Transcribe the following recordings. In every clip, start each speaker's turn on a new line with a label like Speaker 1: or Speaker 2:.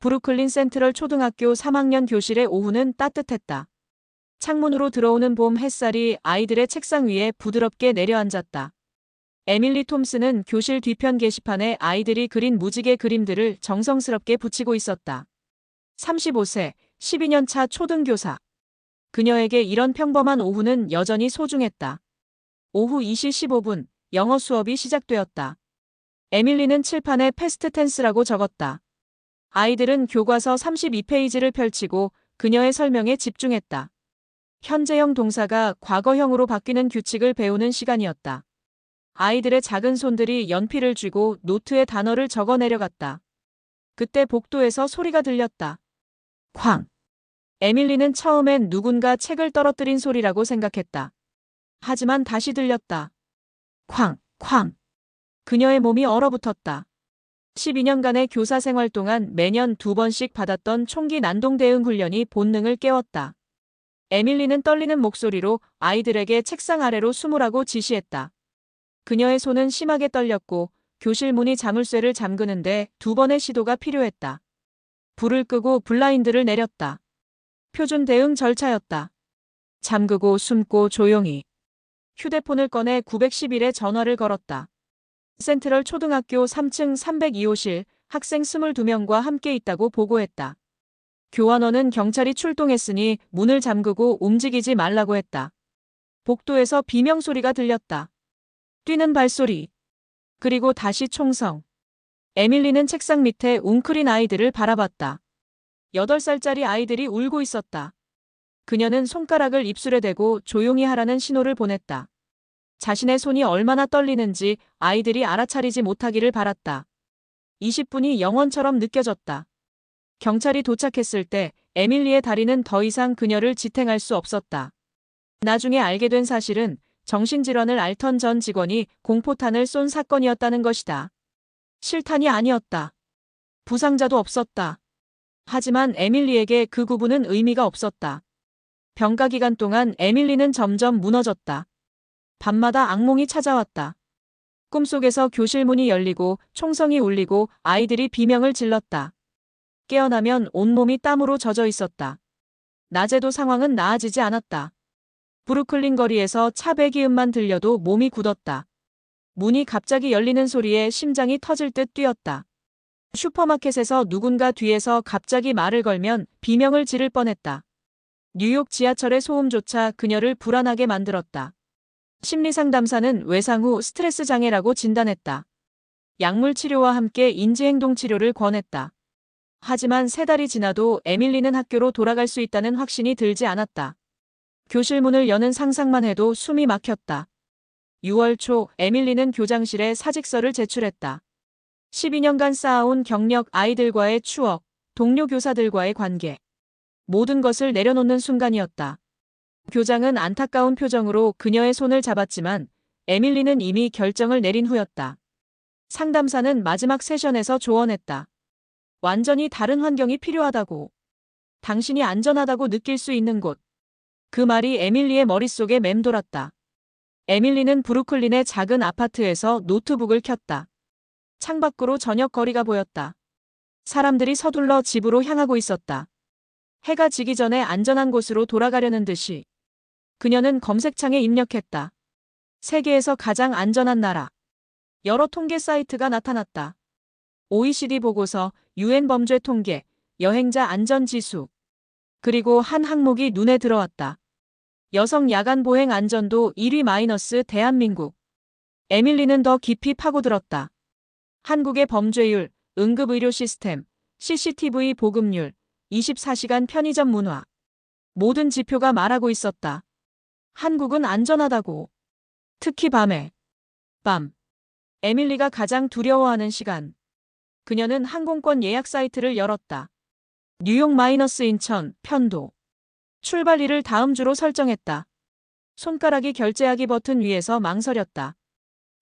Speaker 1: 브루클린 센트럴 초등학교 3학년 교실의 오후는 따뜻했다. 창문으로 들어오는 봄 햇살이 아이들의 책상 위에 부드럽게 내려앉았다. 에밀리 톰슨은 교실 뒤편 게시판에 아이들이 그린 무지개 그림들을 정성스럽게 붙이고 있었다. 35세, 12년 차 초등교사. 그녀에게 이런 평범한 오후는 여전히 소중했다. 오후 2시 15분, 영어 수업이 시작되었다. 에밀리는 칠판에 패스트 텐스라고 적었다. 아이들은 교과서 32페이지를 펼치고 그녀의 설명에 집중했다. 현재형 동사가 과거형으로 바뀌는 규칙을 배우는 시간이었다. 아이들의 작은 손들이 연필을 쥐고 노트에 단어를 적어 내려갔다. 그때 복도에서 소리가 들렸다. 쾅! 에밀리는 처음엔 누군가 책을 떨어뜨린 소리라고 생각했다. 하지만 다시 들렸다. 쾅! 쾅! 그녀의 몸이 얼어붙었다. 12년간의 교사 생활 동안 매년 2번씩 받았던 총기 난동 대응 훈련이 본능을 깨웠다. 에밀리는 떨리는 목소리로 아이들에게 책상 아래로 숨으라고 지시했다. 그녀의 손은 심하게 떨렸고 교실 문이 자물쇠를 잠그는데 2번의 시도가 필요했다. 불을 끄고 블라인드를 내렸다. 표준 대응 절차였다. 잠그고 숨고 조용히. 휴대폰을 꺼내 911에 전화를 걸었다. 센트럴 초등학교 3층 302호실 학생 22명과 함께 있다고 보고했다. 교환원은 경찰이 출동했으니 문을 잠그고 움직이지 말라고 했다. 복도에서 비명소리가 들렸다. 뛰는 발소리. 그리고 다시 총성. 에밀리는 책상 밑에 웅크린 아이들을 바라봤다. 8살짜리 아이들이 울고 있었다. 그녀는 손가락을 입술에 대고 조용히 하라는 신호를 보냈다. 자신의 손이 얼마나 떨리는지 아이들이 알아차리지 못하기를 바랐다. 20분이 영원처럼 느껴졌다. 경찰이 도착했을 때 에밀리의 다리는 더 이상 그녀를 지탱할 수 없었다. 나중에 알게 된 사실은 정신질환을 앓던 전 직원이 공포탄을 쏜 사건이었다는 것이다. 실탄이 아니었다. 부상자도 없었다. 하지만 에밀리에게 그 구분은 의미가 없었다. 병가 기간 동안 에밀리는 점점 무너졌다. 밤마다 악몽이 찾아왔다. 꿈속에서 교실 문이 열리고 총성이 울리고 아이들이 비명을 질렀다. 깨어나면 온몸이 땀으로 젖어 있었다. 낮에도 상황은 나아지지 않았다. 브루클린 거리에서 차 배기음만 들려도 몸이 굳었다. 문이 갑자기 열리는 소리에 심장이 터질 듯 뛰었다. 슈퍼마켓에서 누군가 뒤에서 갑자기 말을 걸면 비명을 지를 뻔했다. 뉴욕 지하철의 소음조차 그녀를 불안하게 만들었다. 심리상담사는 외상 후 스트레스 장애라고 진단했다. 약물 치료와 함께 인지행동 치료를 권했다. 하지만 3달이 지나도 에밀리는 학교로 돌아갈 수 있다는 확신이 들지 않았다. 교실 문을 여는 상상만 해도 숨이 막혔다. 6월 초 에밀리는 교장실에 사직서를 제출했다. 12년간 쌓아온 경력, 아이들과의 추억, 동료 교사들과의 관계. 모든 것을 내려놓는 순간이었다. 교장은 안타까운 표정으로 그녀의 손을 잡았지만 에밀리는 이미 결정을 내린 후였다. 상담사는 마지막 세션에서 조언했다. 완전히 다른 환경이 필요하다고. 당신이 안전하다고 느낄 수 있는 곳. 그 말이 에밀리의 머릿속에 맴돌았다. 에밀리는 브루클린의 작은 아파트에서 노트북을 켰다. 창밖으로 저녁 거리가 보였다. 사람들이 서둘러 집으로 향하고 있었다. 해가 지기 전에 안전한 곳으로 돌아가려는 듯이. 그녀는 검색창에 입력했다. 세계에서 가장 안전한 나라. 여러 통계 사이트가 나타났다. OECD 보고서, UN 범죄 통계, 여행자 안전 지수. 그리고 한 항목이 눈에 들어왔다. 여성 야간 보행 안전도 1위- 대한민국. 에밀리는 더 깊이 파고들었다. 한국의 범죄율, 응급의료 시스템, CCTV 보급률, 24시간 편의점 문화. 모든 지표가 말하고 있었다. 한국은 안전하다고. 특히 밤에. 밤. 에밀리가 가장 두려워하는 시간. 그녀는 항공권 예약 사이트를 열었다. 뉴욕 마이너스 인천, 편도. 출발일을 다음 주로 설정했다. 손가락이 결제하기 버튼 위에서 망설였다.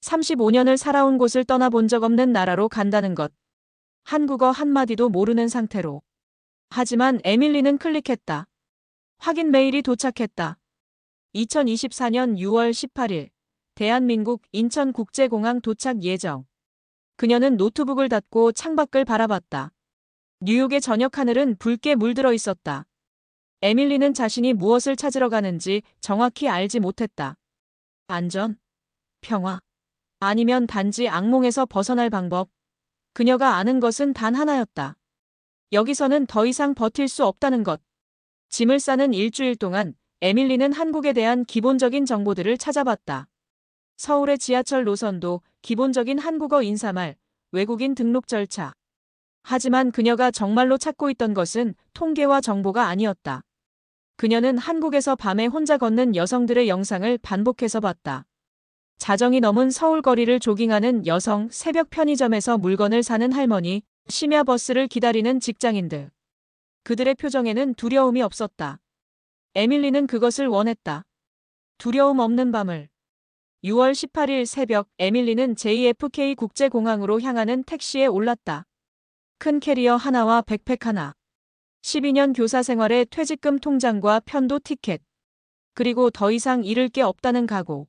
Speaker 1: 35년을 살아온 곳을 떠나본 적 없는 나라로 간다는 것. 한국어 한마디도 모르는 상태로. 하지만 에밀리는 클릭했다. 확인 메일이 도착했다. 2024년 6월 18일. 대한민국 인천국제공항 도착 예정. 그녀는 노트북을 닫고 창밖을 바라봤다. 뉴욕의 저녁 하늘은 붉게 물들어 있었다. 에밀리는 자신이 무엇을 찾으러 가는지 정확히 알지 못했다. 안전? 평화? 아니면 단지 악몽에서 벗어날 방법? 그녀가 아는 것은 단 하나였다. 여기서는 더 이상 버틸 수 없다는 것. 짐을 싸는 일주일 동안 에밀리는 한국에 대한 기본적인 정보들을 찾아봤다. 서울의 지하철 노선도, 기본적인 한국어 인사말, 외국인 등록 절차. 하지만 그녀가 정말로 찾고 있던 것은 통계와 정보가 아니었다. 그녀는 한국에서 밤에 혼자 걷는 여성들의 영상을 반복해서 봤다. 자정이 넘은 서울 거리를 조깅하는 여성, 새벽 편의점에서 물건을 사는 할머니, 심야 버스를 기다리는 직장인들. 그들의 표정에는 두려움이 없었다. 에밀리는 그것을 원했다. 두려움 없는 밤을. 6월 18일 새벽 에밀리는 JFK 국제공항으로 향하는 택시에 올랐다. 큰 캐리어 하나와 백팩 하나. 12년 교사 생활의 퇴직금 통장과 편도 티켓. 그리고 더 이상 잃을 게 없다는 각오.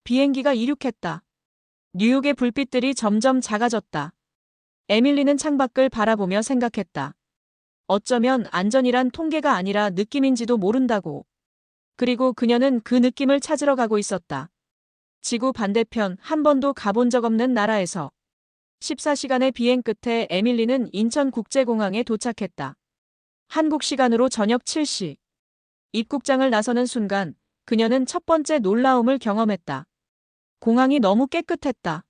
Speaker 1: 비행기가 이륙했다. 뉴욕의 불빛들이 점점 작아졌다. 에밀리는 창밖을 바라보며 생각했다. 어쩌면 안전이란 통계가 아니라 느낌인지도 모른다고. 그리고 그녀는 그 느낌을 찾으러 가고 있었다. 지구 반대편 한 번도 가본 적 없는 나라에서. 14시간의 비행 끝에 에밀리는 인천국제공항에 도착했다. 한국 시간으로 저녁 7시. 입국장을 나서는 순간 그녀는 첫 번째 놀라움을 경험했다. 공항이 너무 깨끗했다.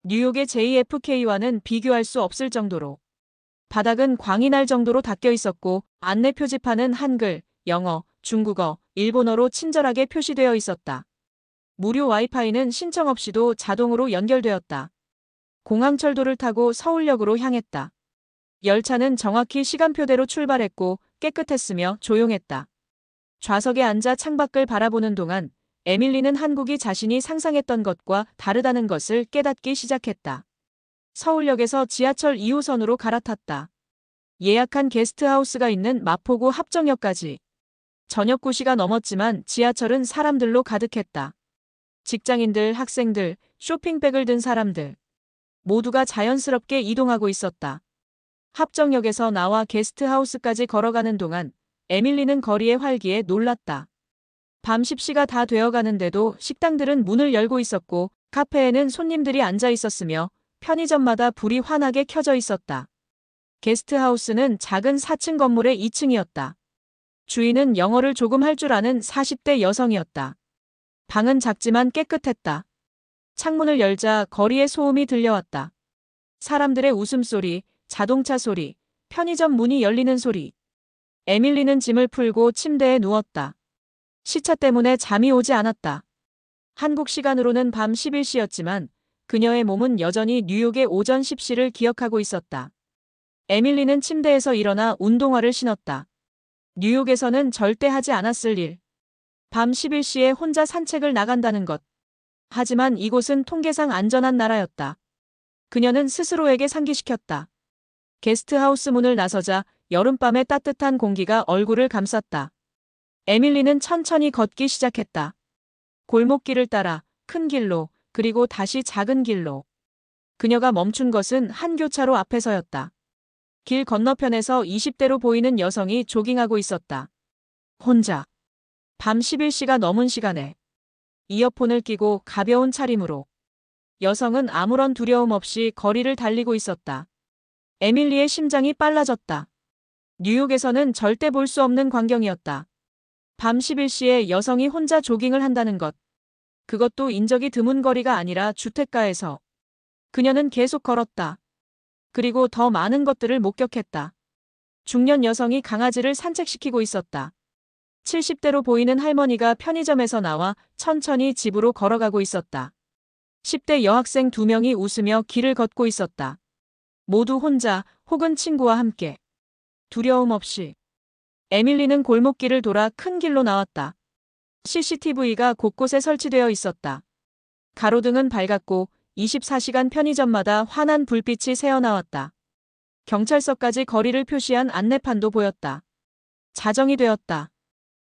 Speaker 1: 뉴욕의 JFK와는 비교할 수 없을 정도로. 바닥은 광이 날 정도로 닦여 있었고 안내 표지판은 한글, 영어, 중국어, 일본어로 친절하게 표시되어 있었다. 무료 와이파이는 신청 없이도 자동으로 연결되었다. 공항철도를 타고 서울역으로 향했다. 열차는 정확히 시간표대로 출발했고 깨끗했으며 조용했다. 좌석에 앉아 창밖을 바라보는 동안 에밀리는 한국이 자신이 상상했던 것과 다르다는 것을 깨닫기 시작했다. 서울역에서 지하철 2호선으로 갈아탔다. 예약한 게스트하우스가 있는 마포구 합정역까지. 저녁 9시가 넘었지만 지하철은 사람들로 가득했다. 직장인들, 학생들, 쇼핑백을 든 사람들. 모두가 자연스럽게 이동하고 있었다. 합정역에서 나와 게스트하우스까지 걸어가는 동안 에밀리는 거리의 활기에 놀랐다. 밤 10시가 다 되어가는데도 식당들은 문을 열고 있었고 카페에는 손님들이 앉아 있었으며 편의점마다 불이 환하게 켜져 있었다. 게스트하우스는 작은 4층 건물의 2층이었다. 주인은 영어를 조금 할 줄 아는 40대 여성이었다. 방은 작지만 깨끗했다. 창문을 열자 거리의 소음이 들려왔다. 사람들의 웃음소리, 자동차 소리, 편의점 문이 열리는 소리. 에밀리는 짐을 풀고 침대에 누웠다. 시차 때문에 잠이 오지 않았다. 한국 시간으로는 밤 11시였지만 그녀의 몸은 여전히 뉴욕의 오전 10시를 기억하고 있었다. 에밀리는 침대에서 일어나 운동화를 신었다. 뉴욕에서는 절대 하지 않았을 일. 밤 11시에 혼자 산책을 나간다는 것. 하지만 이곳은 통계상 안전한 나라였다. 그녀는 스스로에게 상기시켰다. 게스트하우스 문을 나서자 여름밤의 따뜻한 공기가 얼굴을 감쌌다. 에밀리는 천천히 걷기 시작했다. 골목길을 따라 큰 길로 그리고 다시 작은 길로. 그녀가 멈춘 것은 한 교차로 앞에서였다. 길 건너편에서 20대로 보이는 여성이 조깅하고 있었다. 혼자. 밤 11시가 넘은 시간에. 이어폰을 끼고 가벼운 차림으로. 여성은 아무런 두려움 없이 거리를 달리고 있었다. 에밀리의 심장이 빨라졌다. 뉴욕에서는 절대 볼 수 없는 광경이었다. 밤 11시에 여성이 혼자 조깅을 한다는 것. 그것도 인적이 드문 거리가 아니라 주택가에서. 그녀는 계속 걸었다. 그리고 더 많은 것들을 목격했다. 중년 여성이 강아지를 산책시키고 있었다. 70대로 보이는 할머니가 편의점에서 나와 천천히 집으로 걸어가고 있었다. 10대 여학생 2명이 웃으며 길을 걷고 있었다. 모두 혼자 혹은 친구와 함께. 두려움 없이. 에밀리는 골목길을 돌아 큰 길로 나왔다. CCTV가 곳곳에 설치되어 있었다. 가로등은 밝았고 24시간 편의점마다 환한 불빛이 새어나왔다. 경찰서까지 거리를 표시한 안내판도 보였다. 자정이 되었다.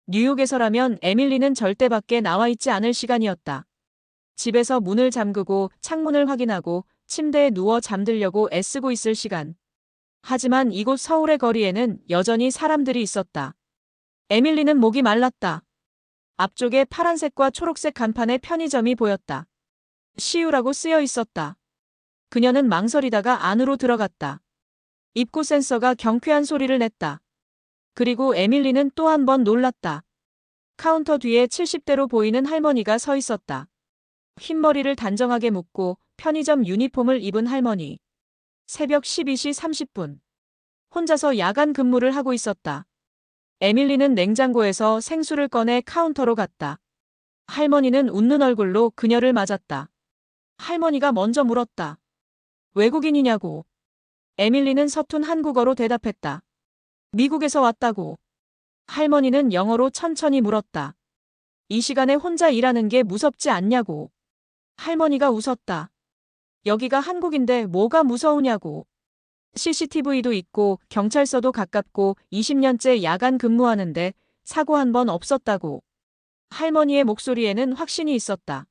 Speaker 1: 뉴욕에서라면 에밀리는 절대 밖에 나와 있지 않을 시간이었다. 집에서 문을 잠그고 창문을 확인하고 침대에 누워 잠들려고 애쓰고 있을 시간. 하지만 이곳 서울의 거리에는 여전히 사람들이 있었다. 에밀리는 목이 말랐다. 앞쪽에 파란색과 초록색 간판의 편의점이 보였다. 시유라고 쓰여 있었다. 그녀는 망설이다가 안으로 들어갔다. 입구 센서가 경쾌한 소리를 냈다. 그리고 에밀리는 또 한 번 놀랐다. 카운터 뒤에 70대로 보이는 할머니가 서 있었다. 흰머리를 단정하게 묶고 편의점 유니폼을 입은 할머니. 새벽 12시 30분. 혼자서 야간 근무를 하고 있었다. 에밀리는 냉장고에서 생수를 꺼내 카운터로 갔다. 할머니는 웃는 얼굴로 그녀를 맞았다. 할머니가 먼저 물었다. 외국인이냐고. 에밀리는 서툰 한국어로 대답했다. 미국에서 왔다고. 할머니는 영어로 천천히 물었다. 이 시간에 혼자 일하는 게 무섭지 않냐고. 할머니가 웃었다. 여기가 한국인데 뭐가 무서우냐고. CCTV도 있고 경찰서도 가깝고 20년째 야간 근무하는데 사고 한 번 없었다고. 할머니의 목소리에는 확신이 있었다.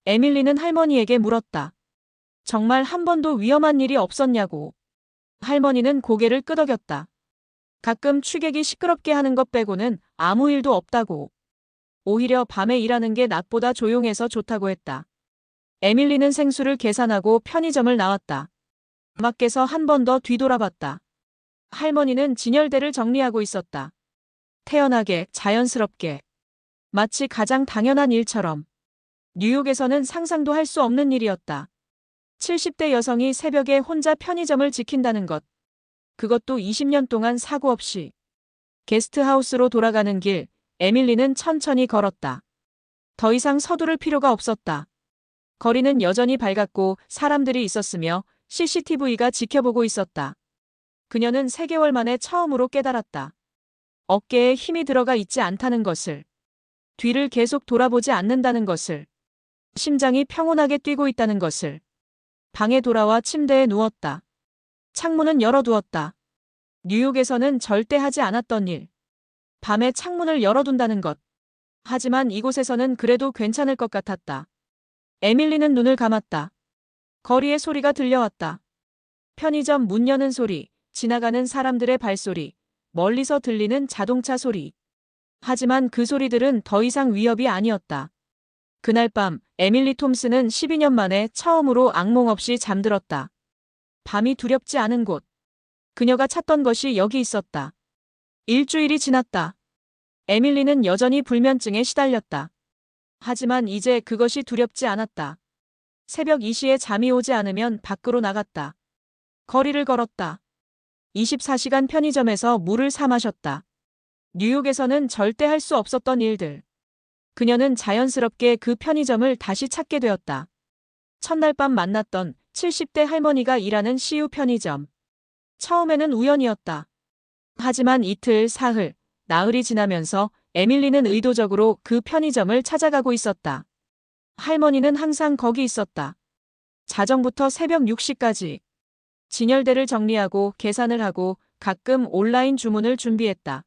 Speaker 1: 에밀리는 할머니에게 물었다. 정말 한 번도 위험한 일이 없었냐고. 할머니는 고개를 끄덕였다. 가끔 취객이 시끄럽게 하는 것 빼고는 아무 일도 없다고. 오히려 밤에 일하는 게 낮보다 조용해서 좋다고 했다. 에밀리는 생수를 계산하고 편의점을 나왔다. 밖에서 한 번 더 뒤돌아봤다. 할머니는 진열대를 정리하고 있었다. 태연하게, 자연스럽게. 마치 가장 당연한 일처럼. 뉴욕에서는 상상도 할 수 없는 일이었다. 70대 여성이 새벽에 혼자 편의점을 지킨다는 것. 그것도 20년 동안 사고 없이. 게스트하우스로 돌아가는 길, 에밀리는 천천히 걸었다. 더 이상 서두를 필요가 없었다. 거리는 여전히 밝았고 사람들이 있었으며 CCTV가 지켜보고 있었다. 그녀는 3개월 만에 처음으로 깨달았다. 어깨에 힘이 들어가 있지 않다는 것을. 뒤를 계속 돌아보지 않는다는 것을. 심장이 평온하게 뛰고 있다는 것을. 방에 돌아와 침대에 누웠다. 창문은 열어두었다. 뉴욕에서는 절대 하지 않았던 일. 밤에 창문을 열어둔다는 것. 하지만 이곳에서는 그래도 괜찮을 것 같았다. 에밀리는 눈을 감았다. 거리의 소리가 들려왔다. 편의점 문 여는 소리, 지나가는 사람들의 발소리, 멀리서 들리는 자동차 소리. 하지만 그 소리들은 더 이상 위협이 아니었다. 그날 밤 에밀리 톰슨은 12년 만에 처음으로 악몽 없이 잠들었다. 밤이 두렵지 않은 곳. 그녀가 찾던 것이 여기 있었다. 일주일이 지났다. 에밀리는 여전히 불면증에 시달렸다. 하지만 이제 그것이 두렵지 않았다. 새벽 2시에 잠이 오지 않으면 밖으로 나갔다. 거리를 걸었다. 24시간 편의점에서 물을 사 마셨다. 뉴욕에서는 절대 할 수 없었던 일들. 그녀는 자연스럽게 그 편의점을 다시 찾게 되었다. 첫날 밤 만났던 70대 할머니가 일하는 CU 편의점. 처음에는 우연이었다. 하지만 이틀, 사흘, 나흘이 지나면서 에밀리는 의도적으로 그 편의점을 찾아가고 있었다. 할머니는 항상 거기 있었다. 자정부터 새벽 6시까지. 진열대를 정리하고 계산을 하고 가끔 온라인 주문을 준비했다.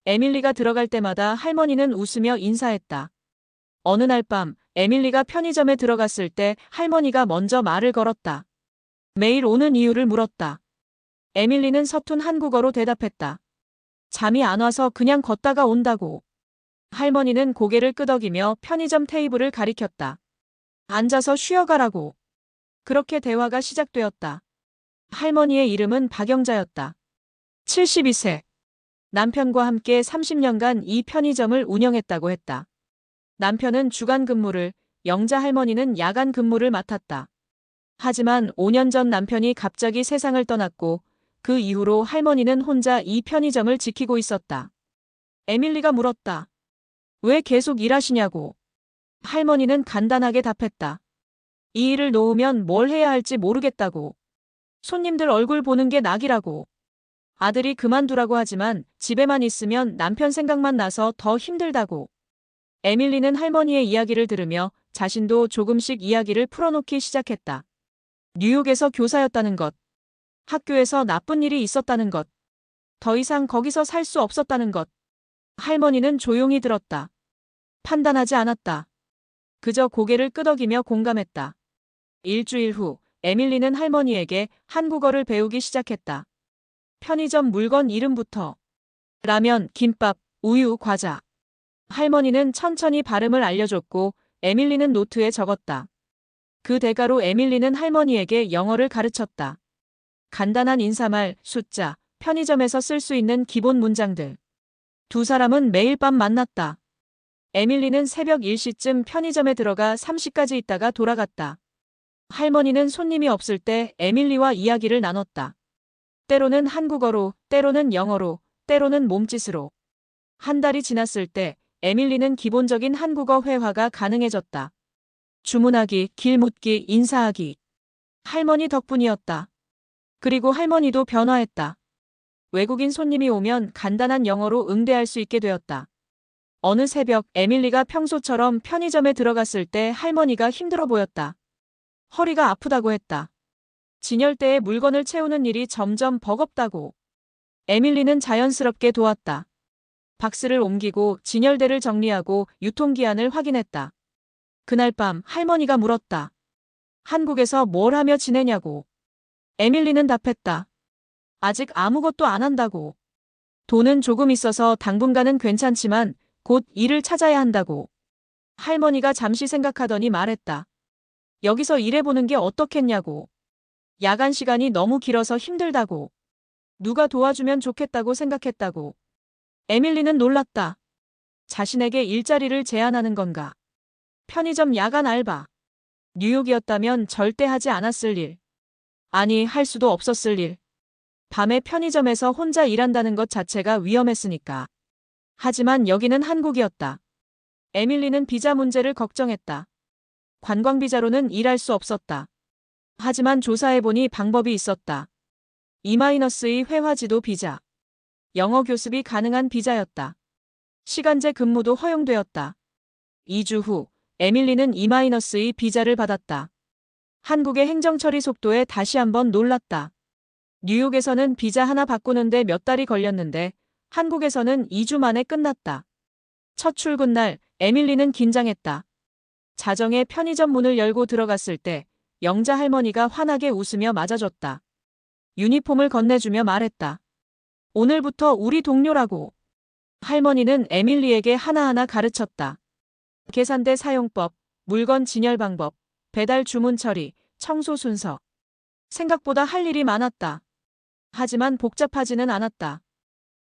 Speaker 1: 에밀리가 들어갈 때마다 할머니는 웃으며 인사했다. 어느 날 밤 에밀리가 편의점에 들어갔을 때 할머니가 먼저 말을 걸었다. 매일 오는 이유를 물었다. 에밀리는 서툰 한국어로 대답했다. 잠이 안 와서 그냥 걷다가 온다고. 할머니는 고개를 끄덕이며 편의점 테이블을 가리켰다. 앉아서 쉬어가라고. 그렇게 대화가 시작되었다. 할머니의 이름은 박영자였다. 72세. 남편과 함께 30년간 이 편의점을 운영했다고 했다. 남편은 주간 근무를, 영자 할머니는 야간 근무를 맡았다. 하지만 5년 전 남편이 갑자기 세상을 떠났고 그 이후로 할머니는 혼자 이 편의점을 지키고 있었다. 에밀리가 물었다. 왜 계속 일하시냐고. 할머니는 간단하게 답했다. 이 일을 놓으면 뭘 해야 할지 모르겠다고. 손님들 얼굴 보는 게 낙이라고. 아들이 그만두라고 하지만 집에만 있으면 남편 생각만 나서 더 힘들다고. 에밀리는 할머니의 이야기를 들으며 자신도 조금씩 이야기를 풀어놓기 시작했다. 뉴욕에서 교사였다는 것. 학교에서 나쁜 일이 있었다는 것. 더 이상 거기서 살 수 없었다는 것. 할머니는 조용히 들었다. 판단하지 않았다. 그저 고개를 끄덕이며 공감했다. 일주일 후 에밀리는 할머니에게 한국어를 배우기 시작했다. 편의점 물건 이름부터 라면, 김밥, 우유, 과자. 할머니는 천천히 발음을 알려줬고 에밀리는 노트에 적었다. 그 대가로 에밀리는 할머니에게 영어를 가르쳤다. 간단한 인사말, 숫자, 편의점에서 쓸 수 있는 기본 문장들. 두 사람은 매일 밤 만났다. 에밀리는 새벽 1시쯤 편의점에 들어가 3시까지 있다가 돌아갔다. 할머니는 손님이 없을 때 에밀리와 이야기를 나눴다. 때로는 한국어로, 때로는 영어로, 때로는 몸짓으로. 한 달이 지났을 때 에밀리는 기본적인 한국어 회화가 가능해졌다. 주문하기, 길 묻기, 인사하기. 할머니 덕분이었다. 그리고 할머니도 변화했다. 외국인 손님이 오면 간단한 영어로 응대할 수 있게 되었다. 어느 새벽 에밀리가 평소처럼 편의점에 들어갔을 때 할머니가 힘들어 보였다. 허리가 아프다고 했다. 진열대에 물건을 채우는 일이 점점 버겁다고. 에밀리는 자연스럽게 도왔다. 박스를 옮기고 진열대를 정리하고 유통기한을 확인했다. 그날 밤 할머니가 물었다. 한국에서 뭘 하며 지내냐고. 에밀리는 답했다. 아직 아무것도 안 한다고. 돈은 조금 있어서 당분간은 괜찮지만 곧 일을 찾아야 한다고. 할머니가 잠시 생각하더니 말했다. 여기서 일해보는 게 어떻겠냐고. 야간 시간이 너무 길어서 힘들다고. 누가 도와주면 좋겠다고 생각했다고. 에밀리는 놀랐다. 자신에게 일자리를 제안하는 건가? 편의점 야간 알바. 뉴욕이었다면 절대 하지 않았을 일. 아니, 할 수도 없었을 일. 밤에 편의점에서 혼자 일한다는 것 자체가 위험했으니까. 하지만 여기는 한국이었다. 에밀리는 비자 문제를 걱정했다. 관광비자로는 일할 수 없었다. 하지만 조사해보니 방법이 있었다. E-2 회화지도 비자. 영어 교습이 가능한 비자였다. 시간제 근무도 허용되었다. 2주 후 에밀리는 E-2 비자를 받았다. 한국의 행정처리 속도에 다시 한번 놀랐다. 뉴욕에서는 비자 하나 바꾸는데 몇 달이 걸렸는데 한국에서는 2주 만에 끝났다. 첫 출근 날 에밀리는 긴장했다. 자정에 편의점 문을 열고 들어갔을 때 영자 할머니가 환하게 웃으며 맞아줬다. 유니폼을 건네주며 말했다. 오늘부터 우리 동료라고. 할머니는 에밀리에게 하나하나 가르쳤다. 계산대 사용법, 물건 진열 방법, 배달 주문 처리, 청소 순서. 생각보다 할 일이 많았다. 하지만 복잡하지는 않았다.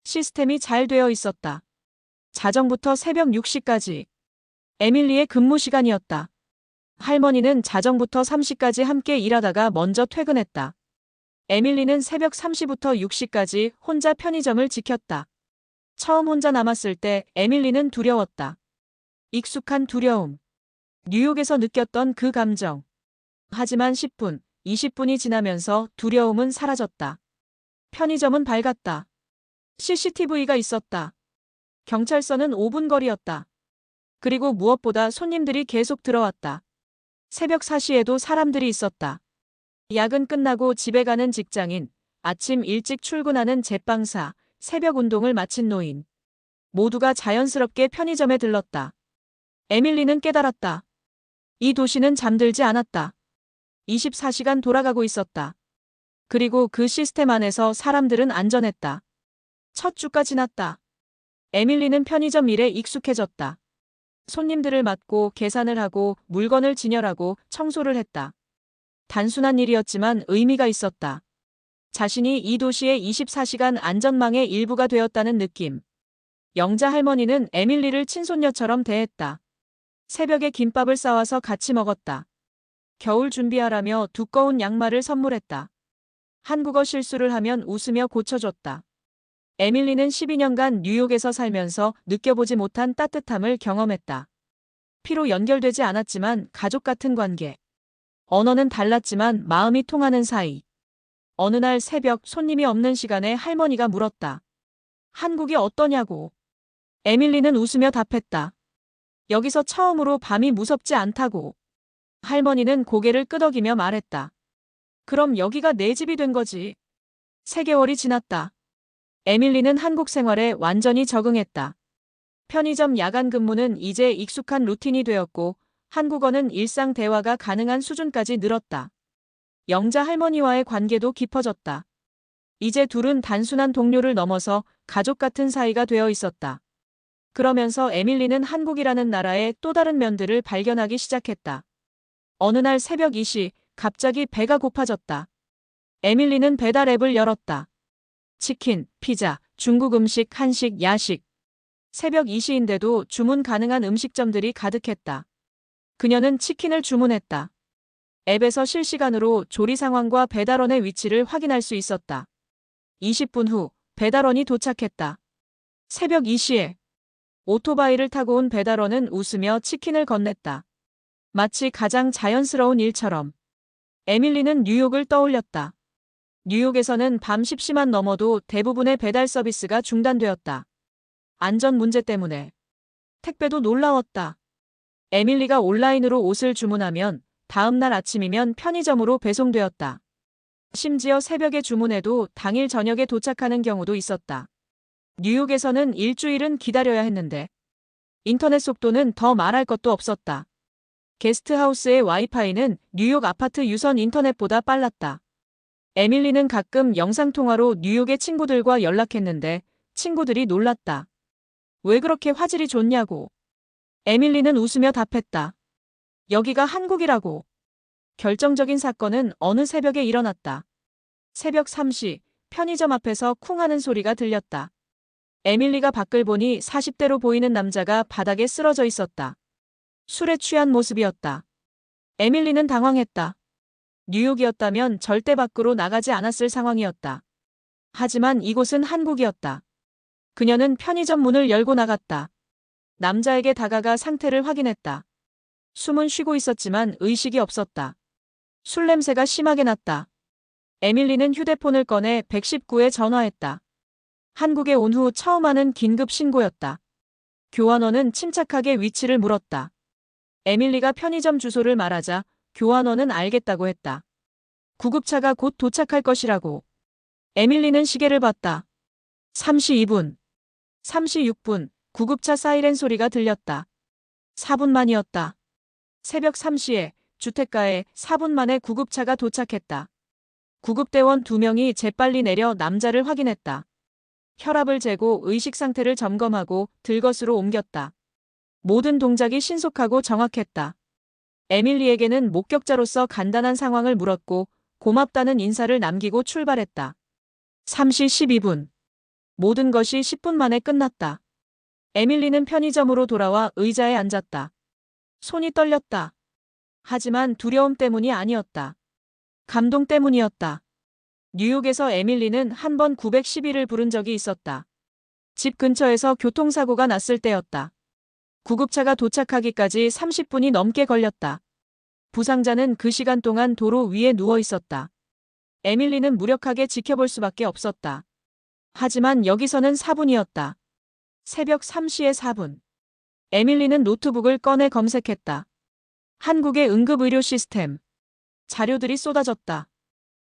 Speaker 1: 시스템이 잘 되어 있었다. 자정부터 새벽 6시까지. 에밀리의 근무 시간이었다. 할머니는 자정부터 3시까지 함께 일하다가 먼저 퇴근했다. 에밀리는 새벽 3시부터 6시까지 혼자 편의점을 지켰다. 처음 혼자 남았을 때 에밀리는 두려웠다. 익숙한 두려움. 뉴욕에서 느꼈던 그 감정. 하지만 10분, 20분이 지나면서 두려움은 사라졌다. 편의점은 밝았다. CCTV가 있었다. 경찰서는 5분 거리였다. 그리고 무엇보다 손님들이 계속 들어왔다. 새벽 4시에도 사람들이 있었다. 야근 끝나고 집에 가는 직장인, 아침 일찍 출근하는 제빵사, 새벽 운동을 마친 노인. 모두가 자연스럽게 편의점에 들렀다. 에밀리는 깨달았다. 이 도시는 잠들지 않았다. 24시간 돌아가고 있었다. 그리고 그 시스템 안에서 사람들은 안전했다. 첫 주가 지났다. 에밀리는 편의점 일에 익숙해졌다. 손님들을 맞고 계산을 하고 물건을 진열하고 청소를 했다. 단순한 일이었지만 의미가 있었다. 자신이 이 도시의 24시간 안전망의 일부가 되었다는 느낌. 영자 할머니는 에밀리를 친손녀처럼 대했다. 새벽에 김밥을 싸와서 같이 먹었다. 겨울 준비하라며 두꺼운 양말을 선물했다. 한국어 실수를 하면 웃으며 고쳐줬다. 에밀리는 12년간 뉴욕에서 살면서 느껴보지 못한 따뜻함을 경험했다. 피로 연결되지 않았지만 가족 같은 관계. 언어는 달랐지만 마음이 통하는 사이. 어느 날 새벽 손님이 없는 시간에 할머니가 물었다. 한국이 어떠냐고. 에밀리는 웃으며 답했다. 여기서 처음으로 밤이 무섭지 않다고. 할머니는 고개를 끄덕이며 말했다. 그럼 여기가 내 집이 된 거지. 3개월이 지났다. 에밀리는 한국 생활에 완전히 적응했다. 편의점 야간 근무는 이제 익숙한 루틴이 되었고 한국어는 일상 대화가 가능한 수준까지 늘었다. 영자 할머니와의 관계도 깊어졌다. 이제 둘은 단순한 동료를 넘어서 가족 같은 사이가 되어 있었다. 그러면서 에밀리는 한국이라는 나라의 또 다른 면들을 발견하기 시작했다. 어느 날 새벽 2시, 갑자기 배가 고파졌다. 에밀리는 배달 앱을 열었다. 치킨, 피자, 중국 음식, 한식, 야식. 새벽 2시인데도 주문 가능한 음식점들이 가득했다. 그녀는 치킨을 주문했다. 앱에서 실시간으로 조리 상황과 배달원의 위치를 확인할 수 있었다. 20분 후 배달원이 도착했다. 새벽 2시에 오토바이를 타고 온 배달원은 웃으며 치킨을 건넸다. 마치 가장 자연스러운 일처럼. 에밀리는 뉴욕을 떠올렸다. 뉴욕에서는 밤 10시만 넘어도 대부분의 배달 서비스가 중단되었다. 안전 문제 때문에. 택배도 놀라웠다. 에밀리가 온라인으로 옷을 주문하면 다음 날 아침이면 편의점으로 배송되었다. 심지어 새벽에 주문해도 당일 저녁에 도착하는 경우도 있었다. 뉴욕에서는 일주일은 기다려야 했는데 인터넷 속도는 더 말할 것도 없었다. 게스트하우스의 와이파이는 뉴욕 아파트 유선 인터넷보다 빨랐다. 에밀리는 가끔 영상통화로 뉴욕의 친구들과 연락했는데 친구들이 놀랐다. 왜 그렇게 화질이 좋냐고. 에밀리는 웃으며 답했다. 여기가 한국이라고. 결정적인 사건은 어느 새벽에 일어났다. 새벽 3시, 편의점 앞에서 쿵 하는 소리가 들렸다. 에밀리가 밖을 보니 40대로 보이는 남자가 바닥에 쓰러져 있었다. 술에 취한 모습이었다. 에밀리는 당황했다. 뉴욕이었다면 절대 밖으로 나가지 않았을 상황이었다. 하지만 이곳은 한국이었다. 그녀는 편의점 문을 열고 나갔다. 남자에게 다가가 상태를 확인했다. 숨은 쉬고 있었지만 의식이 없었다. 술 냄새가 심하게 났다. 에밀리는 휴대폰을 꺼내 119에 전화했다. 한국에 온 후 처음 하는 긴급 신고였다. 교환원은 침착하게 위치를 물었다. 에밀리가 편의점 주소를 말하자 교환원은 알겠다고 했다. 구급차가 곧 도착할 것이라고. 에밀리는 시계를 봤다. 32분. 36분. 구급차 사이렌 소리가 들렸다. 4분 만이었다. 새벽 3시에 주택가에 4분 만에 구급차가 도착했다. 구급대원 2명이 재빨리 내려 남자를 확인했다. 혈압을 재고 의식 상태를 점검하고 들것으로 옮겼다. 모든 동작이 신속하고 정확했다. 에밀리에게는 목격자로서 간단한 상황을 물었고 고맙다는 인사를 남기고 출발했다. 3시 12분. 모든 것이 10분 만에 끝났다. 에밀리는 편의점으로 돌아와 의자에 앉았다. 손이 떨렸다. 하지만 두려움 때문이 아니었다. 감동 때문이었다. 뉴욕에서 에밀리는 한 번 911을 부른 적이 있었다. 집 근처에서 교통사고가 났을 때였다. 구급차가 도착하기까지 30분이 넘게 걸렸다. 부상자는 그 시간 동안 도로 위에 누워 있었다. 에밀리는 무력하게 지켜볼 수밖에 없었다. 하지만 여기서는 4분이었다. 새벽 3시에 4분. 에밀리는 노트북을 꺼내 검색했다. 한국의 응급의료 시스템. 자료들이 쏟아졌다.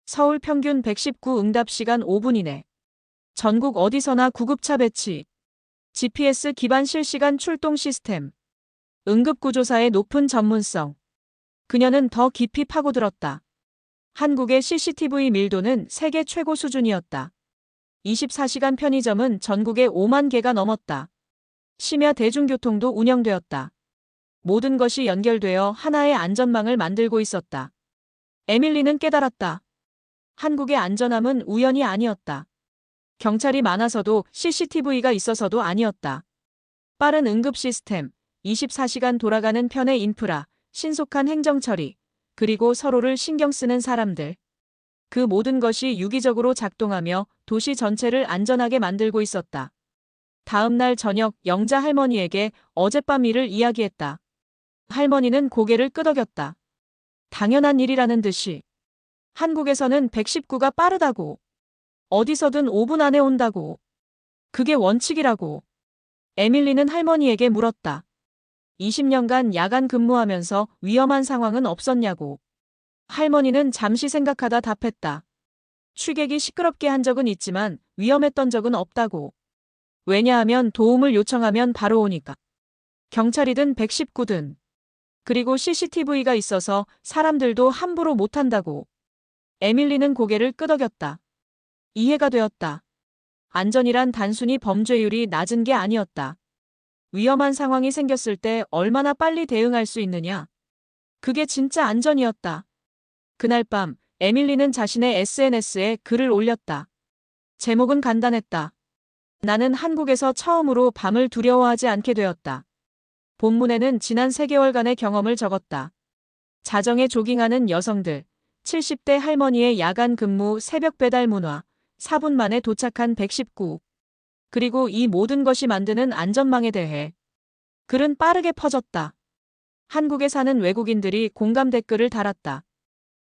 Speaker 1: 서울 평균 119 응답 시간 5분 이내. 전국 어디서나 구급차 배치. GPS 기반 실시간 출동 시스템. 응급구조사의 높은 전문성. 그녀는 더 깊이 파고들었다. 한국의 CCTV 밀도는 세계 최고 수준이었다. 24시간 편의점은 전국에 5만 개가 넘었다. 심야 대중교통도 운영되었다. 모든 것이 연결되어 하나의 안전망을 만들고 있었다. 에밀리는 깨달았다. 한국의 안전함은 우연이 아니었다. 경찰이 많아서도 CCTV가 있어서도 아니었다. 빠른 응급 시스템, 24시간 돌아가는 편의 인프라, 신속한 행정 처리, 그리고 서로를 신경 쓰는 사람들. 그 모든 것이 유기적으로 작동하며 도시 전체를 안전하게 만들고 있었다. 다음 날 저녁 영자 할머니에게 어젯밤 일을 이야기했다. 할머니는 고개를 끄덕였다. 당연한 일이라는 듯이. 한국에서는 119가 빠르다고. 어디서든 5분 안에 온다고. 그게 원칙이라고. 에밀리는 할머니에게 물었다. 20년간 야간 근무하면서 위험한 상황은 없었냐고. 할머니는 잠시 생각하다 답했다. 취객이 시끄럽게 한 적은 있지만 위험했던 적은 없다고. 왜냐하면 도움을 요청하면 바로 오니까. 경찰이든 119든. 그리고 CCTV가 있어서 사람들도 함부로 못한다고. 에밀리는 고개를 끄덕였다. 이해가 되었다. 안전이란 단순히 범죄율이 낮은 게 아니었다. 위험한 상황이 생겼을 때 얼마나 빨리 대응할 수 있느냐. 그게 진짜 안전이었다. 그날 밤, 에밀리는 자신의 SNS에 글을 올렸다. 제목은 간단했다. 나는 한국에서 처음으로 밤을 두려워하지 않게 되었다. 본문에는 지난 3개월간의 경험을 적었다. 자정에 조깅하는 여성들, 70대 할머니의 야간 근무 새벽 배달 문화, 4분 만에 도착한 119. 그리고 이 모든 것이 만드는 안전망에 대해. 글은 빠르게 퍼졌다. 한국에 사는 외국인들이 공감 댓글을 달았다.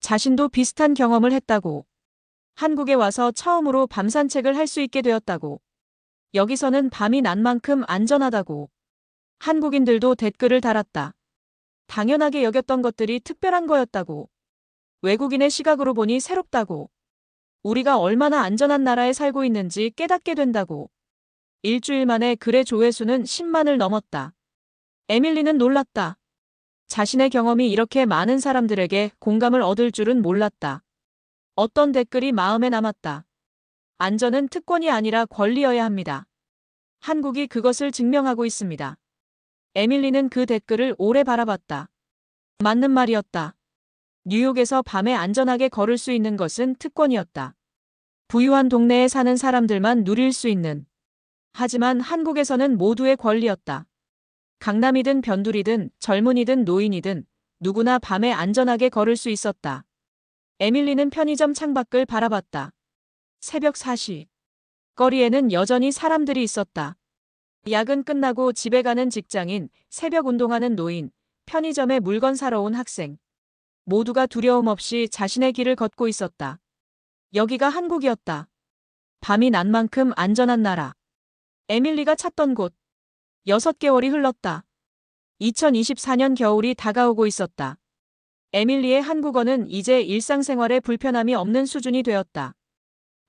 Speaker 1: 자신도 비슷한 경험을 했다고. 한국에 와서 처음으로 밤 산책을 할 수 있게 되었다고. 여기서는 밤이 난 만큼 안전하다고. 한국인들도 댓글을 달았다. 당연하게 여겼던 것들이 특별한 거였다고. 외국인의 시각으로 보니 새롭다고. 우리가 얼마나 안전한 나라에 살고 있는지 깨닫게 된다고. 일주일 만에 글의 조회수는 10만을 넘었다. 에밀리는 놀랐다. 자신의 경험이 이렇게 많은 사람들에게 공감을 얻을 줄은 몰랐다. 어떤 댓글이 마음에 남았다. 안전은 특권이 아니라 권리여야 합니다. 한국이 그것을 증명하고 있습니다. 에밀리는 그 댓글을 오래 바라봤다. 맞는 말이었다. 뉴욕에서 밤에 안전하게 걸을 수 있는 것은 특권이었다. 부유한 동네에 사는 사람들만 누릴 수 있는. 하지만 한국에서는 모두의 권리였다. 강남이든 변두리든 젊은이든 노인이든 누구나 밤에 안전하게 걸을 수 있었다. 에밀리는 편의점 창밖을 바라봤다. 새벽 4시. 거리에는 여전히 사람들이 있었다. 야근 끝나고 집에 가는 직장인, 새벽 운동하는 노인, 편의점에 물건 사러 온 학생. 모두가 두려움 없이 자신의 길을 걷고 있었다. 여기가 한국이었다. 밤이 난 만큼 안전한 나라. 에밀리가 찾던 곳. 6개월이 흘렀다. 2024년 겨울이 다가오고 있었다. 에밀리의 한국어는 이제 일상생활에 불편함이 없는 수준이 되었다.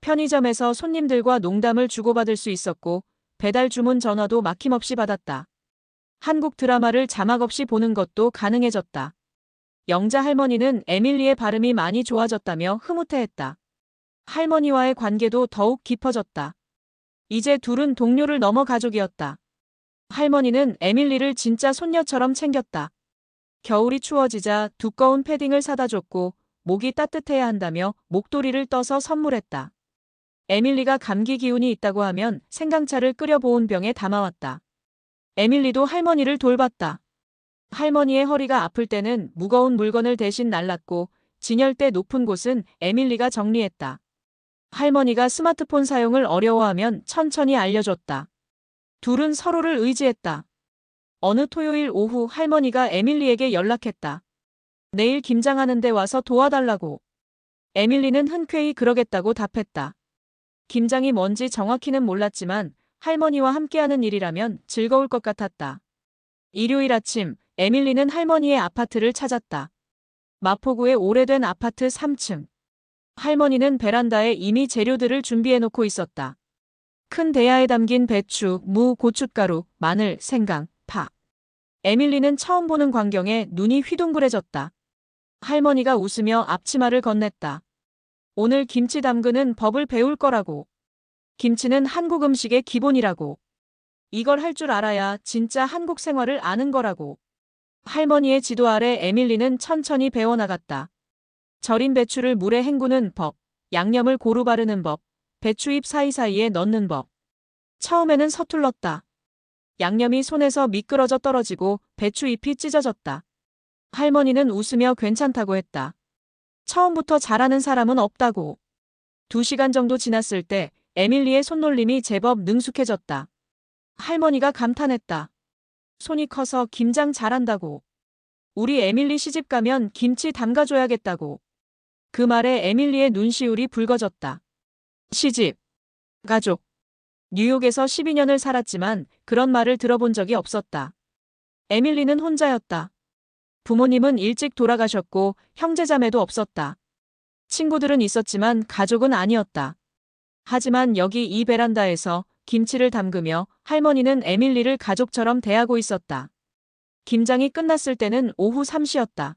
Speaker 1: 편의점에서 손님들과 농담을 주고받을 수 있었고 배달 주문 전화도 막힘없이 받았다. 한국 드라마를 자막 없이 보는 것도 가능해졌다. 영자 할머니는 에밀리의 발음이 많이 좋아졌다며 흐뭇해했다. 할머니와의 관계도 더욱 깊어졌다. 이제 둘은 동료를 넘어 가족이었다. 할머니는 에밀리를 진짜 손녀처럼 챙겼다. 겨울이 추워지자 두꺼운 패딩을 사다 줬고 목이 따뜻해야 한다며 목도리를 떠서 선물했다. 에밀리가 감기 기운이 있다고 하면 생강차를 끓여 보온 병에 담아왔다. 에밀리도 할머니를 돌봤다. 할머니의 허리가 아플 때는 무거운 물건을 대신 날랐고 진열대 높은 곳은 에밀리가 정리했다. 할머니가 스마트폰 사용을 어려워하면 천천히 알려줬다. 둘은 서로를 의지했다. 어느 토요일 오후 할머니가 에밀리에게 연락했다. 내일 김장하는데 와서 도와달라고. 에밀리는 흔쾌히 그러겠다고 답했다. 김장이 뭔지 정확히는 몰랐지만 할머니와 함께하는 일이라면 즐거울 것 같았다. 일요일 아침 에밀리는 할머니의 아파트를 찾았다. 마포구의 오래된 아파트 3층. 할머니는 베란다에 이미 재료들을 준비해놓고 있었다. 큰 대야에 담긴 배추, 무, 고춧가루, 마늘, 생강, 파. 에밀리는 처음 보는 광경에 눈이 휘둥그레졌다. 할머니가 웃으며 앞치마를 건넸다. 오늘 김치 담그는 법을 배울 거라고. 김치는 한국 음식의 기본이라고. 이걸 할 줄 알아야 진짜 한국 생활을 아는 거라고. 할머니의 지도 아래 에밀리는 천천히 배워나갔다. 절인 배추를 물에 헹구는 법, 양념을 고루 바르는 법, 배추잎 사이사이에 넣는 법. 처음에는 서툴렀다. 양념이 손에서 미끄러져 떨어지고 배추잎이 찢어졌다. 할머니는 웃으며 괜찮다고 했다. 처음부터 잘하는 사람은 없다고. 2시간 정도 지났을 때 에밀리의 손놀림이 제법 능숙해졌다. 할머니가 감탄했다. 손이 커서 김장 잘한다고. 우리 에밀리 시집 가면 김치 담가줘야겠다고. 그 말에 에밀리의 눈시울이 붉어졌다. 시집, 가족. 뉴욕에서 12년을 살았지만 그런 말을 들어본 적이 없었다. 에밀리는 혼자였다. 부모님은 일찍 돌아가셨고 형제자매도 없었다. 친구들은 있었지만 가족은 아니었다. 하지만 여기 이 베란다에서 김치를 담그며 할머니는 에밀리를 가족처럼 대하고 있었다. 김장이 끝났을 때는 오후 3시였다.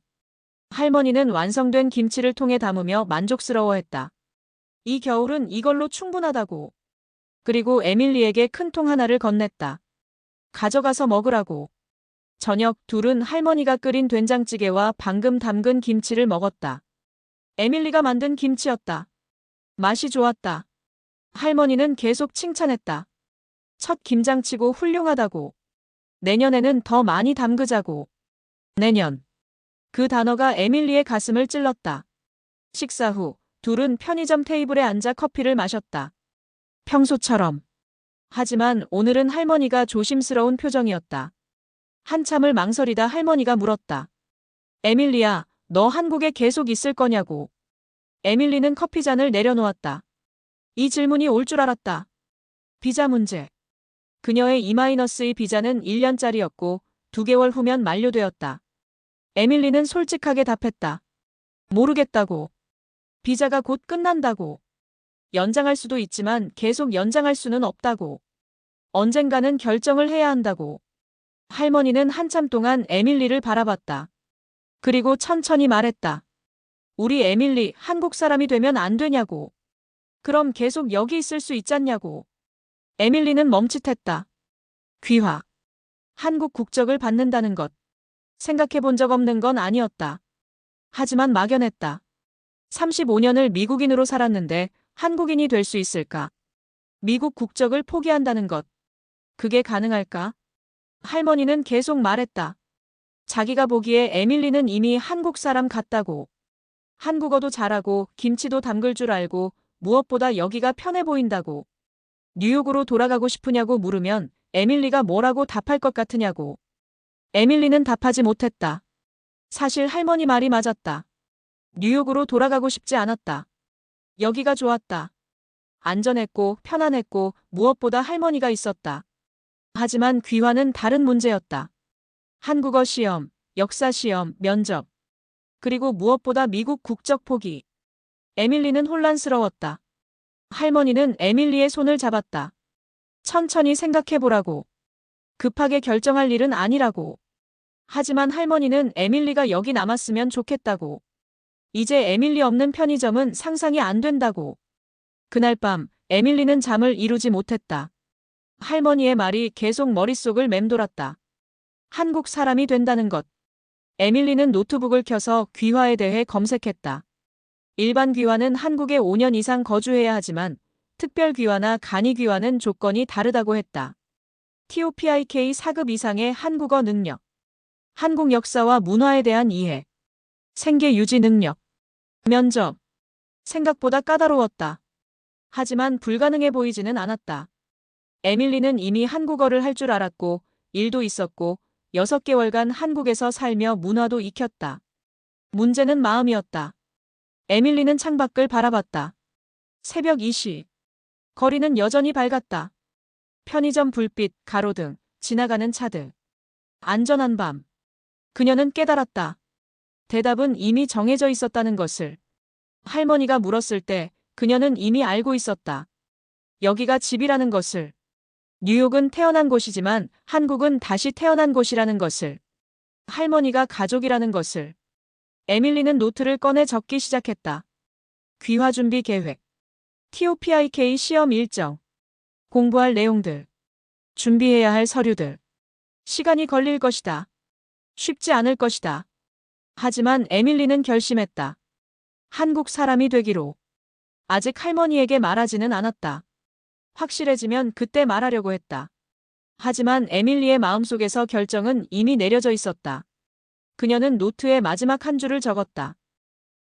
Speaker 1: 할머니는 완성된 김치를 통에 담으며 만족스러워했다. 이 겨울은 이걸로 충분하다고. 그리고 에밀리에게 큰 통 하나를 건넸다. 가져가서 먹으라고. 저녁 둘은 할머니가 끓인 된장찌개와 방금 담근 김치를 먹었다. 에밀리가 만든 김치였다. 맛이 좋았다. 할머니는 계속 칭찬했다. 첫 김장치고 훌륭하다고. 내년에는 더 많이 담그자고. 내년. 그 단어가 에밀리의 가슴을 찔렀다. 식사 후 둘은 편의점 테이블에 앉아 커피를 마셨다. 평소처럼. 하지만 오늘은 할머니가 조심스러운 표정이었다. 한참을 망설이다 할머니가 물었다. 에밀리야, 너 한국에 계속 있을 거냐고. 에밀리는 커피잔을 내려놓았다. 이 질문이 올 줄 알았다. 비자 문제. 그녀의 E-2 비자는 1년짜리였고 2개월 후면 만료되었다. 에밀리는 솔직하게 답했다. 모르겠다고. 비자가 곧 끝난다고. 연장할 수도 있지만 계속 연장할 수는 없다고. 언젠가는 결정을 해야 한다고. 할머니는 한참 동안 에밀리를 바라봤다. 그리고 천천히 말했다. 우리 에밀리 한국 사람이 되면 안 되냐고. 그럼 계속 여기 있을 수 있잖냐고. 에밀리는 멈칫했다. 귀화. 한국 국적을 받는다는 것. 생각해 본 적 없는 건 아니었다. 하지만 막연했다. 35년을 미국인으로 살았는데 한국인이 될 수 있을까? 미국 국적을 포기한다는 것. 그게 가능할까? 할머니는 계속 말했다. 자기가 보기에 에밀리는 이미 한국 사람 같다고. 한국어도 잘하고 김치도 담글 줄 알고 무엇보다 여기가 편해 보인다고. 뉴욕으로 돌아가고 싶으냐고 물으면 에밀리가 뭐라고 답할 것 같으냐고. 에밀리는 답하지 못했다. 사실 할머니 말이 맞았다. 뉴욕으로 돌아가고 싶지 않았다. 여기가 좋았다. 안전했고 편안했고 무엇보다 할머니가 있었다. 하지만 귀화는 다른 문제였다. 한국어 시험, 역사 시험, 면접. 그리고 무엇보다 미국 국적 포기. 에밀리는 혼란스러웠다. 할머니는 에밀리의 손을 잡았다. 천천히 생각해보라고. 급하게 결정할 일은 아니라고. 하지만 할머니는 에밀리가 여기 남았으면 좋겠다고. 이제 에밀리 없는 편의점은 상상이 안 된다고. 그날 밤 에밀리는 잠을 이루지 못했다. 할머니의 말이 계속 머릿속을 맴돌았다. 한국 사람이 된다는 것. 에밀리는 노트북을 켜서 귀화에 대해 검색했다. 일반 귀화는 한국에 5년 이상 거주해야 하지만 특별 귀화나 간이 귀화는 조건이 다르다고 했다. TOPIK 4급 이상의 한국어 능력. 한국 역사와 문화에 대한 이해. 생계 유지 능력. 면접. 생각보다 까다로웠다. 하지만 불가능해 보이지는 않았다. 에밀리는 이미 한국어를 할 줄 알았고 일도 있었고 6개월간 한국에서 살며 문화도 익혔다. 문제는 마음이었다. 에밀리는 창밖을 바라봤다. 새벽 2시. 거리는 여전히 밝았다. 편의점 불빛, 가로등, 지나가는 차들. 안전한 밤. 그녀는 깨달았다. 대답은 이미 정해져 있었다는 것을. 할머니가 물었을 때 그녀는 이미 알고 있었다. 여기가 집이라는 것을. 뉴욕은 태어난 곳이지만 한국은 다시 태어난 곳이라는 것을. 할머니가 가족이라는 것을. 에밀리는 노트를 꺼내 적기 시작했다. 귀화 준비 계획. TOPIK 시험 일정. 공부할 내용들. 준비해야 할 서류들. 시간이 걸릴 것이다. 쉽지 않을 것이다. 하지만 에밀리는 결심했다. 한국 사람이 되기로. 아직 할머니에게 말하지는 않았다. 확실해지면 그때 말하려고 했다. 하지만 에밀리의 마음속에서 결정은 이미 내려져 있었다. 그녀는 노트에 마지막 한 줄을 적었다.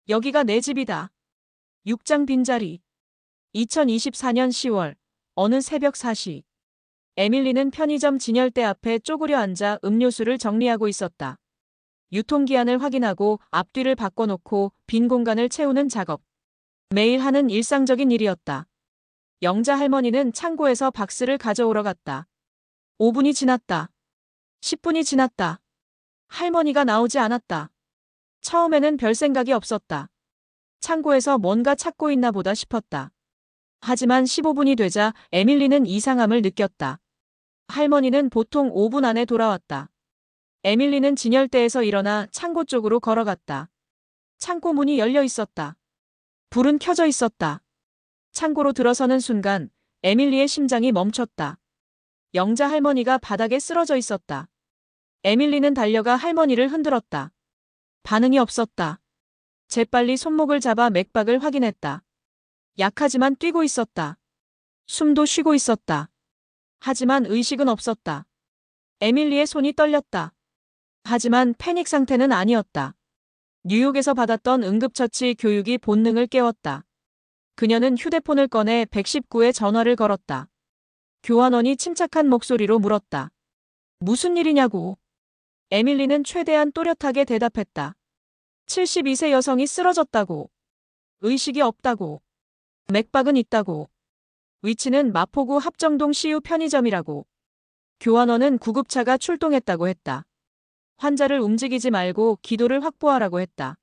Speaker 1: 여기가 내 집이다. 6장 빈자리. 2024년 10월. 어느 새벽 4시. 에밀리는 편의점 진열대 앞에 쪼그려 앉아 음료수를 정리하고 있었다. 유통기한을 확인하고 앞뒤를 바꿔놓고 빈 공간을 채우는 작업. 매일 하는 일상적인 일이었다. 영자 할머니는 창고에서 박스를 가져오러 갔다. 5분이 지났다. 10분이 지났다. 할머니가 나오지 않았다. 처음에는 별 생각이 없었다. 창고에서 뭔가 찾고 있나 보다 싶었다. 하지만 15분이 되자 에밀리는 이상함을 느꼈다. 할머니는 보통 5분 안에 돌아왔다. 에밀리는 진열대에서 일어나 창고 쪽으로 걸어갔다. 창고 문이 열려 있었다. 불은 켜져 있었다. 창고로 들어서는 순간 에밀리의 심장이 멈췄다. 영자 할머니가 바닥에 쓰러져 있었다. 에밀리는 달려가 할머니를 흔들었다. 반응이 없었다. 재빨리 손목을 잡아 맥박을 확인했다. 약하지만 뛰고 있었다. 숨도 쉬고 있었다. 하지만 의식은 없었다. 에밀리의 손이 떨렸다. 하지만 패닉 상태는 아니었다. 뉴욕에서 받았던 응급처치 교육이 본능을 깨웠다. 그녀는 휴대폰을 꺼내 119에 전화를 걸었다. 교환원이 침착한 목소리로 물었다. 무슨 일이냐고. 에밀리는 최대한 또렷하게 대답했다. 72세 여성이 쓰러졌다고. 의식이 없다고. 맥박은 있다고. 위치는 마포구 합정동 CU 편의점이라고. 교환원은 구급차가 출동했다고 했다. 환자를 움직이지 말고 기도를 확보하라고 했다.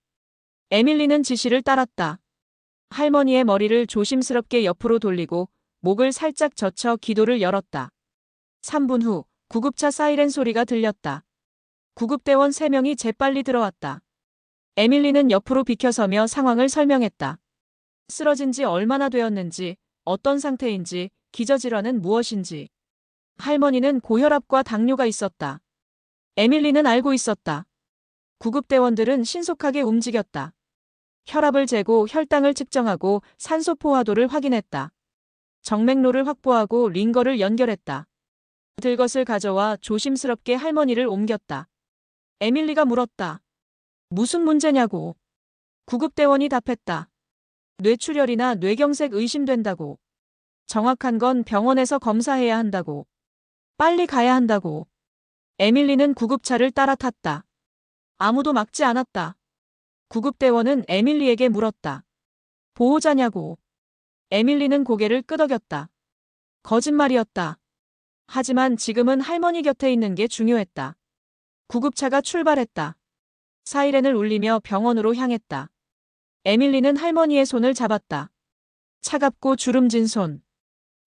Speaker 1: 에밀리는 지시를 따랐다. 할머니의 머리를 조심스럽게 옆으로 돌리고 목을 살짝 젖혀 기도를 열었다. 3분 후 구급차 사이렌 소리가 들렸다. 구급대원 3명이 재빨리 들어왔다. 에밀리는 옆으로 비켜서며 상황을 설명했다. 쓰러진 지 얼마나 되었는지, 어떤 상태인지, 기저질환은 무엇인지. 할머니는 고혈압과 당뇨가 있었다. 에밀리는 알고 있었다. 구급대원들은 신속하게 움직였다. 혈압을 재고 혈당을 측정하고 산소 포화도를 확인했다. 정맥로를 확보하고 링거를 연결했다. 들것을 가져와 조심스럽게 할머니를 옮겼다. 에밀리가 물었다. 무슨 문제냐고. 구급대원이 답했다. 뇌출혈이나 뇌경색 의심된다고. 정확한 건 병원에서 검사해야 한다고. 빨리 가야 한다고. 에밀리는 구급차를 따라 탔다. 아무도 막지 않았다. 구급대원은 에밀리에게 물었다. 보호자냐고. 에밀리는 고개를 끄덕였다. 거짓말이었다. 하지만 지금은 할머니 곁에 있는 게 중요했다. 구급차가 출발했다. 사이렌을 울리며 병원으로 향했다. 에밀리는 할머니의 손을 잡았다. 차갑고 주름진 손.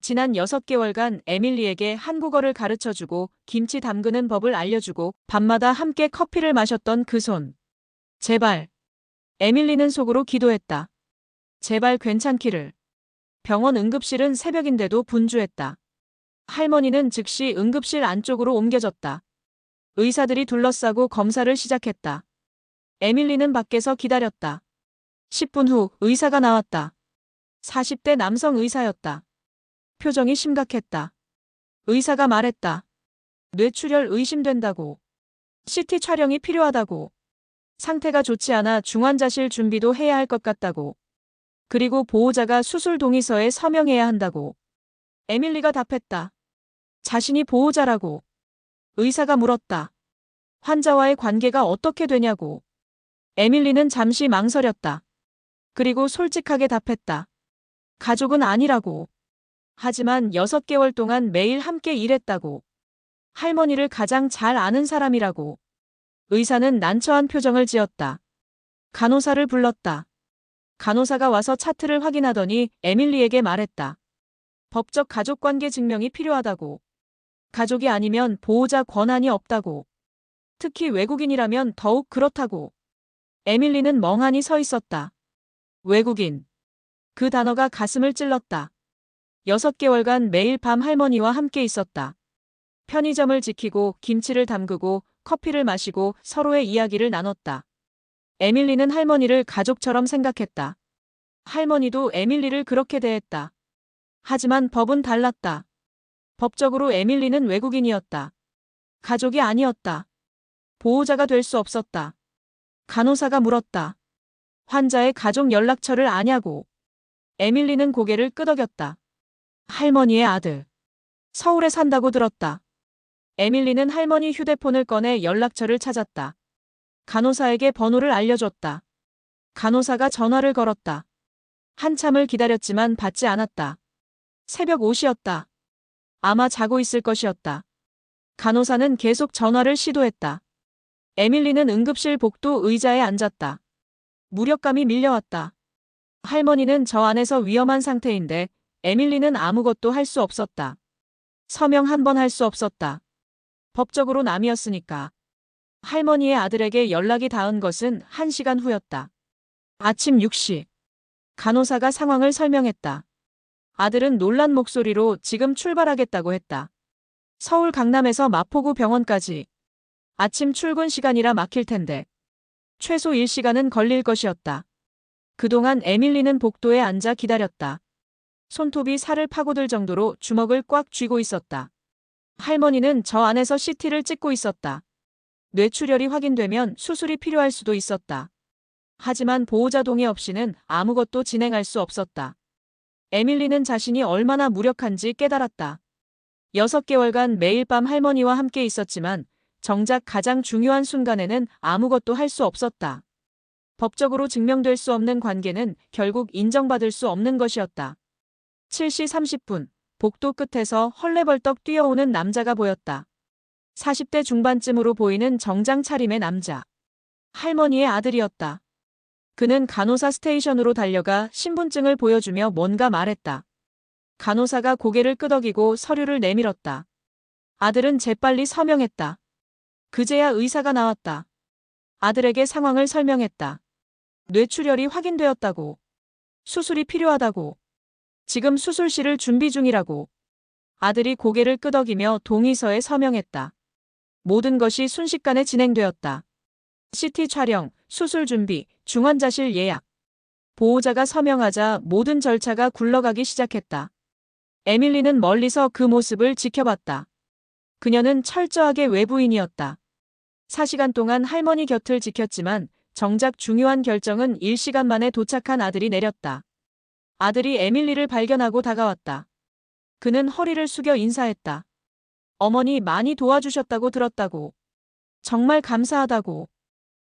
Speaker 1: 지난 6개월간 에밀리에게 한국어를 가르쳐주고 김치 담그는 법을 알려주고 밤마다 함께 커피를 마셨던 그 손. 제발. 에밀리는 속으로 기도했다. 제발 괜찮기를. 병원 응급실은 새벽인데도 분주했다. 할머니는 즉시 응급실 안쪽으로 옮겨졌다. 의사들이 둘러싸고 검사를 시작했다. 에밀리는 밖에서 기다렸다. 10분 후 의사가 나왔다. 40대 남성 의사였다. 표정이 심각했다. 의사가 말했다. 뇌출혈 의심된다고. CT 촬영이 필요하다고. 상태가 좋지 않아 중환자실 준비도 해야 할 것 같다고. 그리고 보호자가 수술 동의서에 서명해야 한다고. 에밀리가 답했다. 자신이 보호자라고. 의사가 물었다. 환자와의 관계가 어떻게 되냐고. 에밀리는 잠시 망설였다. 그리고 솔직하게 답했다. 가족은 아니라고. 하지만 6개월 동안 매일 함께 일했다고. 할머니를 가장 잘 아는 사람이라고. 의사는 난처한 표정을 지었다. 간호사를 불렀다. 간호사가 와서 차트를 확인하더니 에밀리에게 말했다. 법적 가족관계 증명이 필요하다고. 가족이 아니면 보호자 권한이 없다고. 특히 외국인이라면 더욱 그렇다고. 에밀리는 멍하니 서 있었다. 외국인. 그 단어가 가슴을 찔렀다. 6개월간 매일 밤 할머니와 함께 있었다. 편의점을 지키고 김치를 담그고 커피를 마시고 서로의 이야기를 나눴다. 에밀리는 할머니를 가족처럼 생각했다. 할머니도 에밀리를 그렇게 대했다. 하지만 법은 달랐다. 법적으로 에밀리는 외국인이었다. 가족이 아니었다. 보호자가 될 수 없었다. 간호사가 물었다. 환자의 가족 연락처를 아냐고. 에밀리는 고개를 끄덕였다. 할머니의 아들. 서울에 산다고 들었다. 에밀리는 할머니 휴대폰을 꺼내 연락처를 찾았다. 간호사에게 번호를 알려줬다. 간호사가 전화를 걸었다. 한참을 기다렸지만 받지 않았다. 새벽 5시였다. 아마 자고 있을 것이었다. 간호사는 계속 전화를 시도했다. 에밀리는 응급실 복도 의자에 앉았다. 무력감이 밀려왔다. 할머니는 저 안에서 위험한 상태인데 에밀리는 아무것도 할 수 없었다. 서명 한 번 할 수 없었다. 법적으로 남이었으니까. 할머니의 아들에게 연락이 닿은 것은 1시간 후였다. 아침 6시. 간호사가 상황을 설명했다. 아들은 놀란 목소리로 지금 출발하겠다고 했다. 서울 강남에서 마포구 병원까지. 아침 출근 시간이라 막힐 텐데. 최소 1시간은 걸릴 것이었다. 그동안 에밀리는 복도에 앉아 기다렸다. 손톱이 살을 파고들 정도로 주먹을 꽉 쥐고 있었다. 할머니는 저 안에서 CT를 찍고 있었다. 뇌출혈이 확인되면 수술이 필요할 수도 있었다. 하지만 보호자 동의 없이는 아무것도 진행할 수 없었다. 에밀리는 자신이 얼마나 무력한지 깨달았다. 6개월간 매일 밤 할머니와 함께 있었지만 정작 가장 중요한 순간에는 아무것도 할 수 없었다. 법적으로 증명될 수 없는 관계는 결국 인정받을 수 없는 것이었다. 7시 30분, 복도 끝에서 헐레벌떡 뛰어오는 남자가 보였다. 40대 중반쯤으로 보이는 정장 차림의 남자. 할머니의 아들이었다. 그는 간호사 스테이션으로 달려가 신분증을 보여주며 뭔가 말했다. 간호사가 고개를 끄덕이고 서류를 내밀었다. 아들은 재빨리 서명했다. 그제야 의사가 나왔다. 아들에게 상황을 설명했다. 뇌출혈이 확인되었다고. 수술이 필요하다고. 지금 수술실을 준비 중이라고. 아들이 고개를 끄덕이며 동의서에 서명했다. 모든 것이 순식간에 진행되었다. CT 촬영, 수술 준비, 중환자실 예약. 보호자가 서명하자 모든 절차가 굴러가기 시작했다. 에밀리는 멀리서 그 모습을 지켜봤다. 그녀는 철저하게 외부인이었다. 4시간 동안 할머니 곁을 지켰지만 정작 중요한 결정은 1시간 만에 도착한 아들이 내렸다. 아들이 에밀리를 발견하고 다가왔다. 그는 허리를 숙여 인사했다. 어머니 많이 도와주셨다고 들었다고. 정말 감사하다고.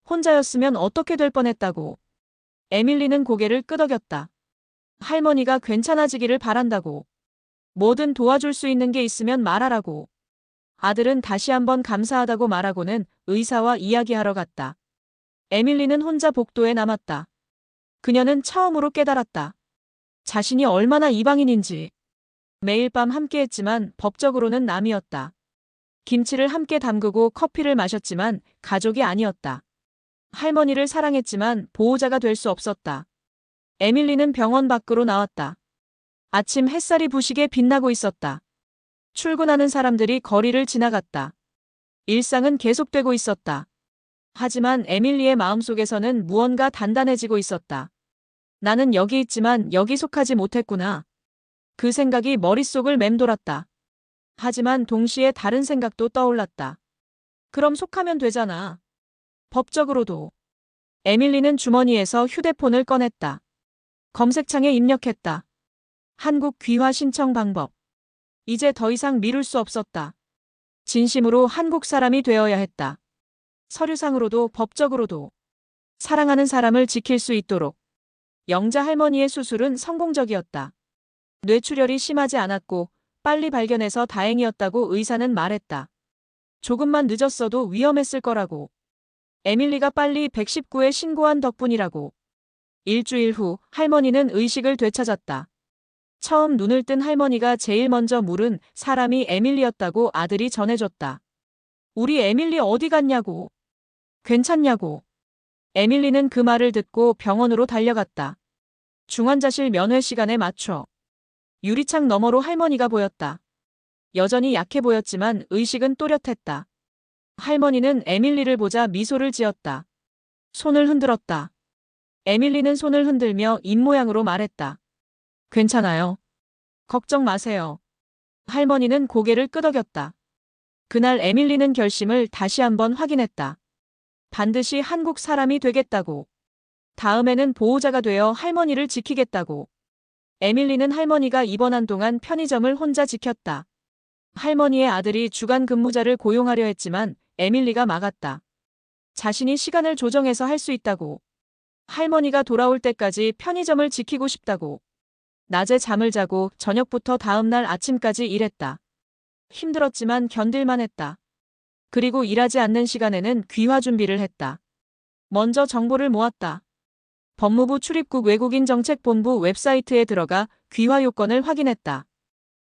Speaker 1: 혼자였으면 어떻게 될 뻔했다고. 에밀리는 고개를 끄덕였다. 할머니가 괜찮아지기를 바란다고. 뭐든 도와줄 수 있는 게 있으면 말하라고. 아들은 다시 한번 감사하다고 말하고는 의사와 이야기하러 갔다. 에밀리는 혼자 복도에 남았다. 그녀는 처음으로 깨달았다. 자신이 얼마나 이방인인지. 매일 밤 함께했지만 법적으로는 남이었다. 김치를 함께 담그고 커피를 마셨지만 가족이 아니었다. 할머니를 사랑했지만 보호자가 될 수 없었다. 에밀리는 병원 밖으로 나왔다. 아침 햇살이 부시게 빛나고 있었다. 출근하는 사람들이 거리를 지나갔다. 일상은 계속되고 있었다. 하지만 에밀리의 마음속에서는 무언가 단단해지고 있었다. 나는 여기 있지만 여기 속하지 못했구나. 그 생각이 머릿속을 맴돌았다. 하지만 동시에 다른 생각도 떠올랐다. 그럼 속하면 되잖아. 법적으로도. 에밀리는 주머니에서 휴대폰을 꺼냈다. 검색창에 입력했다. 한국 귀화 신청 방법. 이제 더 이상 미룰 수 없었다. 진심으로 한국 사람이 되어야 했다. 서류상으로도 법적으로도. 사랑하는 사람을 지킬 수 있도록. 영자 할머니의 수술은 성공적이었다. 뇌출혈이 심하지 않았고 빨리 발견해서 다행이었다고 의사는 말했다. 조금만 늦었어도 위험했을 거라고. 에밀리가 빨리 119에 신고한 덕분이라고. 일주일 후 할머니는 의식을 되찾았다. 처음 눈을 뜬 할머니가 제일 먼저 물은 사람이 에밀리였다고 아들이 전해줬다. 우리 에밀리 어디 갔냐고. 괜찮냐고. 에밀리는 그 말을 듣고 병원으로 달려갔다. 중환자실 면회 시간에 맞춰. 유리창 너머로 할머니가 보였다. 여전히 약해 보였지만 의식은 또렷했다. 할머니는 에밀리를 보자 미소를 지었다. 손을 흔들었다. 에밀리는 손을 흔들며 입모양으로 말했다. 괜찮아요. 걱정 마세요. 할머니는 고개를 끄덕였다. 그날 에밀리는 결심을 다시 한번 확인했다. 반드시 한국 사람이 되겠다고. 다음에는 보호자가 되어 할머니를 지키겠다고. 에밀리는 할머니가 입원한 동안 편의점을 혼자 지켰다. 할머니의 아들이 주간 근무자를 고용하려 했지만 에밀리가 막았다. 자신이 시간을 조정해서 할 수 있다고. 할머니가 돌아올 때까지 편의점을 지키고 싶다고. 낮에 잠을 자고 저녁부터 다음날 아침까지 일했다. 힘들었지만 견딜만 했다. 그리고 일하지 않는 시간에는 귀화 준비를 했다. 먼저 정보를 모았다. 법무부 출입국 외국인정책본부 웹사이트에 들어가 귀화 요건을 확인했다.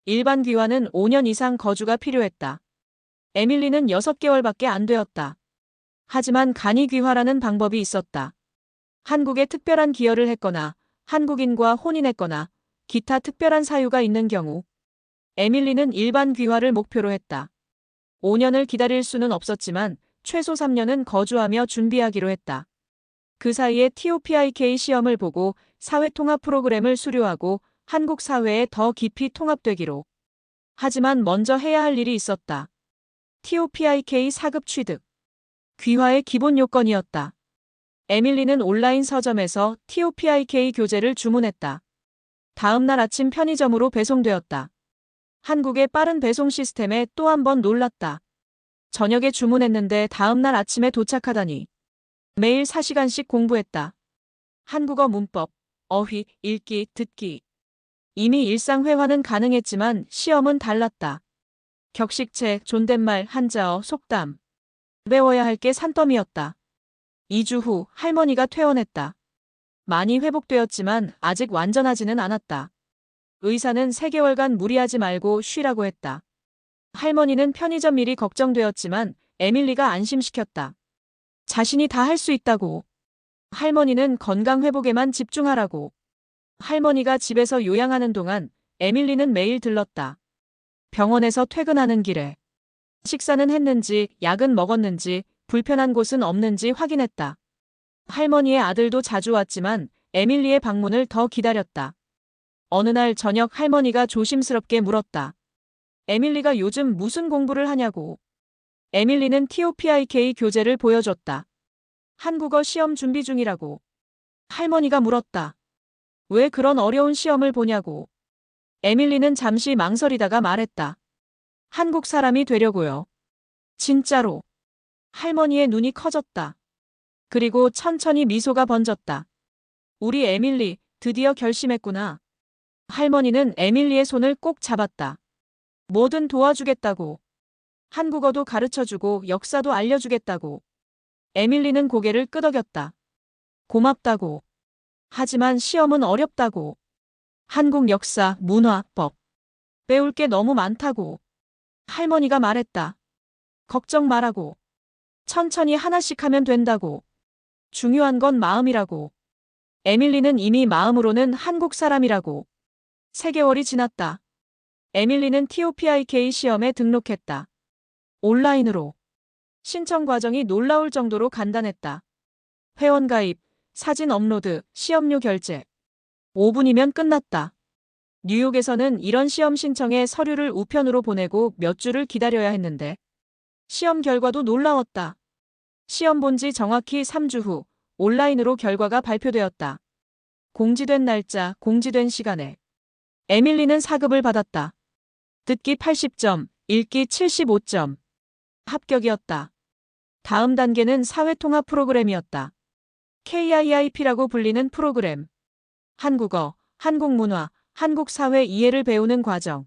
Speaker 1: 일반 귀화는 5년 이상 거주가 필요했다. 에밀리는 6개월밖에 안 되었다. 하지만 간이 귀화라는 방법이 있었다. 한국에 특별한 기여를 했거나 한국인과 혼인했거나 기타 특별한 사유가 있는 경우. 에밀리는 일반 귀화를 목표로 했다. 5년을 기다릴 수는 없었지만 최소 3년은 거주하며 준비하기로 했다. 그 사이에 TOPIK 시험을 보고 사회통합 프로그램을 수료하고 한국 사회에 더 깊이 통합되기로. 하지만 먼저 해야 할 일이 있었다. TOPIK 4급 취득. 귀화의 기본 요건이었다. 에밀리는 온라인 서점에서 TOPIK 교재를 주문했다. 다음 날 아침 편의점으로 배송되었다. 한국의 빠른 배송 시스템에 또 한 번 놀랐다. 저녁에 주문했는데 다음 날 아침에 도착하다니. 매일 4시간씩 공부했다. 한국어 문법, 어휘, 읽기, 듣기. 이미 일상 회화는 가능했지만 시험은 달랐다. 격식체, 존댓말, 한자어, 속담. 배워야 할 게 산더미였다. 2주 후 할머니가 퇴원했다. 많이 회복되었지만 아직 완전하지는 않았다. 의사는 3개월간 무리하지 말고 쉬라고 했다. 할머니는 편의점 일이 걱정되었지만 에밀리가 안심시켰다. 자신이 다 할 수 있다고. 할머니는 건강 회복에만 집중하라고. 할머니가 집에서 요양하는 동안 에밀리는 매일 들렀다. 병원에서 퇴근하는 길에. 식사는 했는지, 약은 먹었는지, 불편한 곳은 없는지 확인했다. 할머니의 아들도 자주 왔지만 에밀리의 방문을 더 기다렸다. 어느 날 저녁 할머니가 조심스럽게 물었다. 에밀리가 요즘 무슨 공부를 하냐고. 에밀리는 TOPIK 교재를 보여줬다. 한국어 시험 준비 중이라고. 할머니가 물었다. 왜 그런 어려운 시험을 보냐고. 에밀리는 잠시 망설이다가 말했다. 한국 사람이 되려고요. 진짜로. 할머니의 눈이 커졌다. 그리고 천천히 미소가 번졌다. 우리 에밀리, 드디어 결심했구나. 할머니는 에밀리의 손을 꼭 잡았다. 뭐든 도와주겠다고. 한국어도 가르쳐주고 역사도 알려주겠다고. 에밀리는 고개를 끄덕였다. 고맙다고. 하지만 시험은 어렵다고. 한국 역사, 문화, 법. 배울 게 너무 많다고. 할머니가 말했다. 걱정 말라고. 천천히 하나씩 하면 된다고. 중요한 건 마음이라고. 에밀리는 이미 마음으로는 한국 사람이라고. 3개월이 지났다. 에밀리는 TOPIK 시험에 등록했다. 온라인으로. 신청 과정이 놀라울 정도로 간단했다. 회원 가입, 사진 업로드, 시험료 결제. 5분이면 끝났다. 뉴욕에서는 이런 시험 신청에 서류를 우편으로 보내고 몇 주를 기다려야 했는데 시험 결과도 놀라웠다. 시험 본 지 정확히 3주 후 온라인으로 결과가 발표되었다. 공지된 날짜, 공지된 시간에. 에밀리는 4급을 받았다. 듣기 80점, 읽기 75점. 합격이었다. 다음 단계는 사회통합 프로그램이었다. KIIP라고 불리는 프로그램. 한국어, 한국문화, 한국사회 이해를 배우는 과정.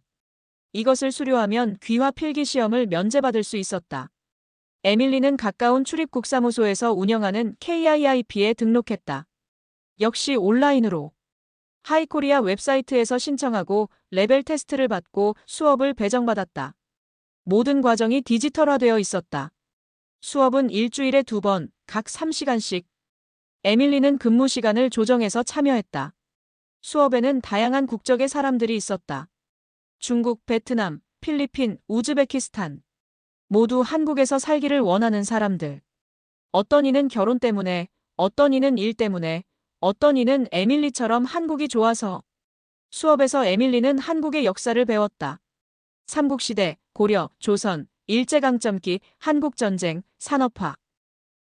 Speaker 1: 이것을 수료하면 귀화 필기 시험을 면제받을 수 있었다. 에밀리는 가까운 출입국사무소에서 운영하는 KIIP에 등록했다. 역시 온라인으로. 하이코리아 웹사이트에서 신청하고 레벨 테스트를 받고 수업을 배정받았다. 모든 과정이 디지털화되어 있었다. 수업은 일주일에 2번, 각 3시간씩. 에밀리는 근무 시간을 조정해서 참여했다. 수업에는 다양한 국적의 사람들이 있었다. 중국, 베트남, 필리핀, 우즈베키스탄. 모두 한국에서 살기를 원하는 사람들. 어떤 이는 결혼 때문에, 어떤 이는 일 때문에, 어떤 이는 에밀리처럼 한국이 좋아서. 수업에서 에밀리는 한국의 역사를 배웠다. 삼국시대, 고려, 조선, 일제강점기, 한국전쟁, 산업화.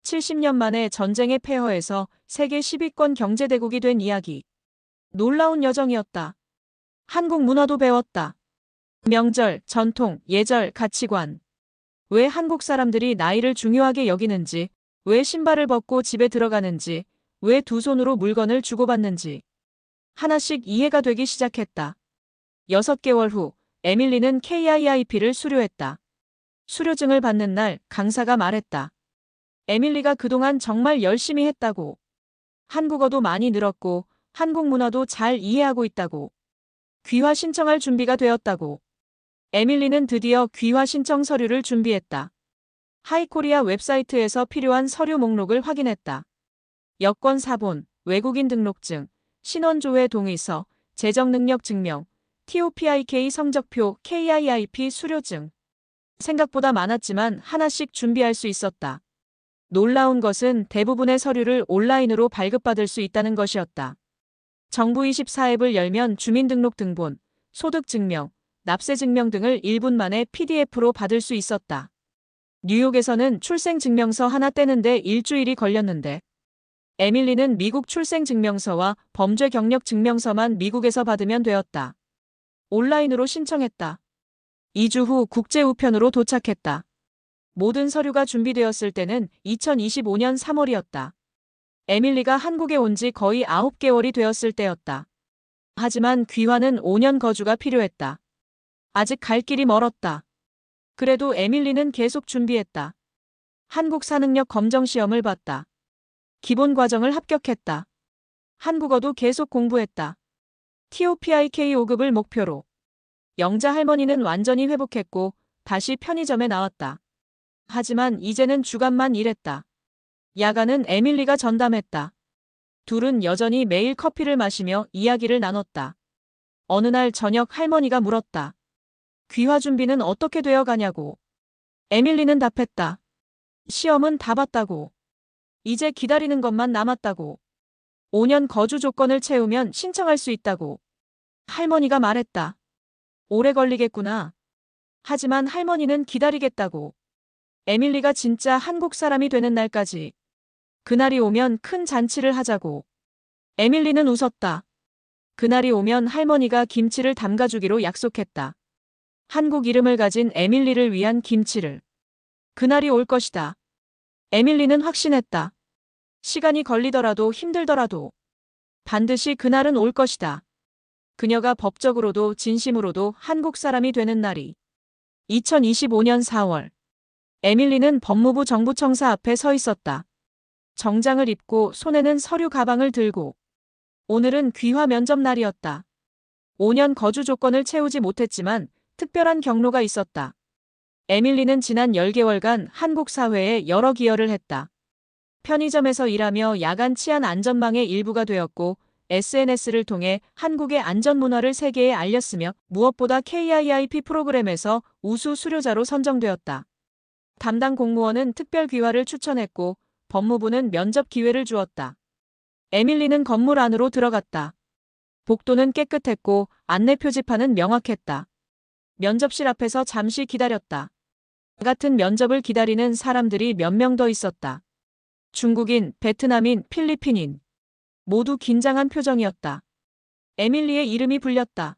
Speaker 1: 70년 만에 전쟁에 패허해서 세계 10위권 경제대국이 된 이야기. 놀라운 여정이었다. 한국 문화도 배웠다. 명절, 전통, 예절, 가치관. 왜 한국 사람들이 나이를 중요하게 여기는지, 왜 신발을 벗고 집에 들어가는지, 왜 두 손으로 물건을 주고받는지. 하나씩 이해가 되기 시작했다. 6개월 후 에밀리는 KIIP를 수료했다. 수료증을 받는 날 강사가 말했다. 에밀리가 그동안 정말 열심히 했다고. 한국어도 많이 늘었고 한국 문화도 잘 이해하고 있다고. 귀화 신청할 준비가 되었다고. 에밀리는 드디어 귀화 신청 서류를 준비했다. 하이코리아 웹사이트에서 필요한 서류 목록을 확인했다. 여권 사본, 외국인 등록증, 신원조회 동의서, 재정 능력 증명, TOPIK 성적표, KIIP 수료증. 생각보다 많았지만 하나씩 준비할 수 있었다. 놀라운 것은 대부분의 서류를 온라인으로 발급받을 수 있다는 것이었다. 정부 24앱을 열면 주민등록등본, 소득증명, 납세증명 등을 1분 만에 PDF로 받을 수 있었다. 뉴욕에서는 출생증명서 하나 떼는데 일주일이 걸렸는데 에밀리는 미국 출생증명서와 범죄 경력 증명서만 미국에서 받으면 되었다. 온라인으로 신청했다. 2주 후 국제 우편으로 도착했다. 모든 서류가 준비되었을 때는 2025년 3월이었다. 에밀리가 한국에 온 지 거의 9개월이 되었을 때였다. 하지만 귀화는 5년 거주가 필요했다. 아직 갈 길이 멀었다. 그래도 에밀리는 계속 준비했다. 한국 사능력 검정 시험을 봤다. 기본 과정을 합격했다. 한국어도 계속 공부했다. TOPIK 5급을 목표로. 영자 할머니는 완전히 회복했고 다시 편의점에 나왔다. 하지만 이제는 주간만 일했다. 야간은 에밀리가 전담했다. 둘은 여전히 매일 커피를 마시며 이야기를 나눴다. 어느 날 저녁 할머니가 물었다. 귀화 준비는 어떻게 되어 가냐고. 에밀리는 답했다. 시험은 다 봤다고. 이제 기다리는 것만 남았다고. 5년 거주 조건을 채우면 신청할 수 있다고. 할머니가 말했다. 오래 걸리겠구나. 하지만 할머니는 기다리겠다고. 에밀리가 진짜 한국 사람이 되는 날까지. 그날이 오면 큰 잔치를 하자고. 에밀리는 웃었다. 그날이 오면 할머니가 김치를 담가주기로 약속했다. 한국 이름을 가진 에밀리를 위한 김치를. 그날이 올 것이다. 에밀리는 확신했다. 시간이 걸리더라도 힘들더라도 반드시 그날은 올 것이다. 그녀가 법적으로도 진심으로도 한국 사람이 되는 날이. 2025년 4월. 에밀리는 법무부 정부청사 앞에 서 있었다. 정장을 입고 손에는 서류 가방을 들고. 오늘은 귀화 면접 날이었다. 5년 거주 조건을 채우지 못했지만 특별한 경로가 있었다. 에밀리는 지난 10개월간 한국 사회에 여러 기여를 했다. 편의점에서 일하며 야간 치안 안전망의 일부가 되었고 SNS를 통해 한국의 안전문화를 세계에 알렸으며 무엇보다 KIIP 프로그램에서 우수 수료자로 선정되었다. 담당 공무원은 특별 귀화를 추천했고 법무부는 면접 기회를 주었다. 에밀리는 건물 안으로 들어갔다. 복도는 깨끗했고 안내 표지판은 명확했다. 면접실 앞에서 잠시 기다렸다. 같은 면접을 기다리는 사람들이 몇 명 더 있었다. 중국인, 베트남인, 필리핀인. 모두 긴장한 표정이었다. 에밀리의 이름이 불렸다.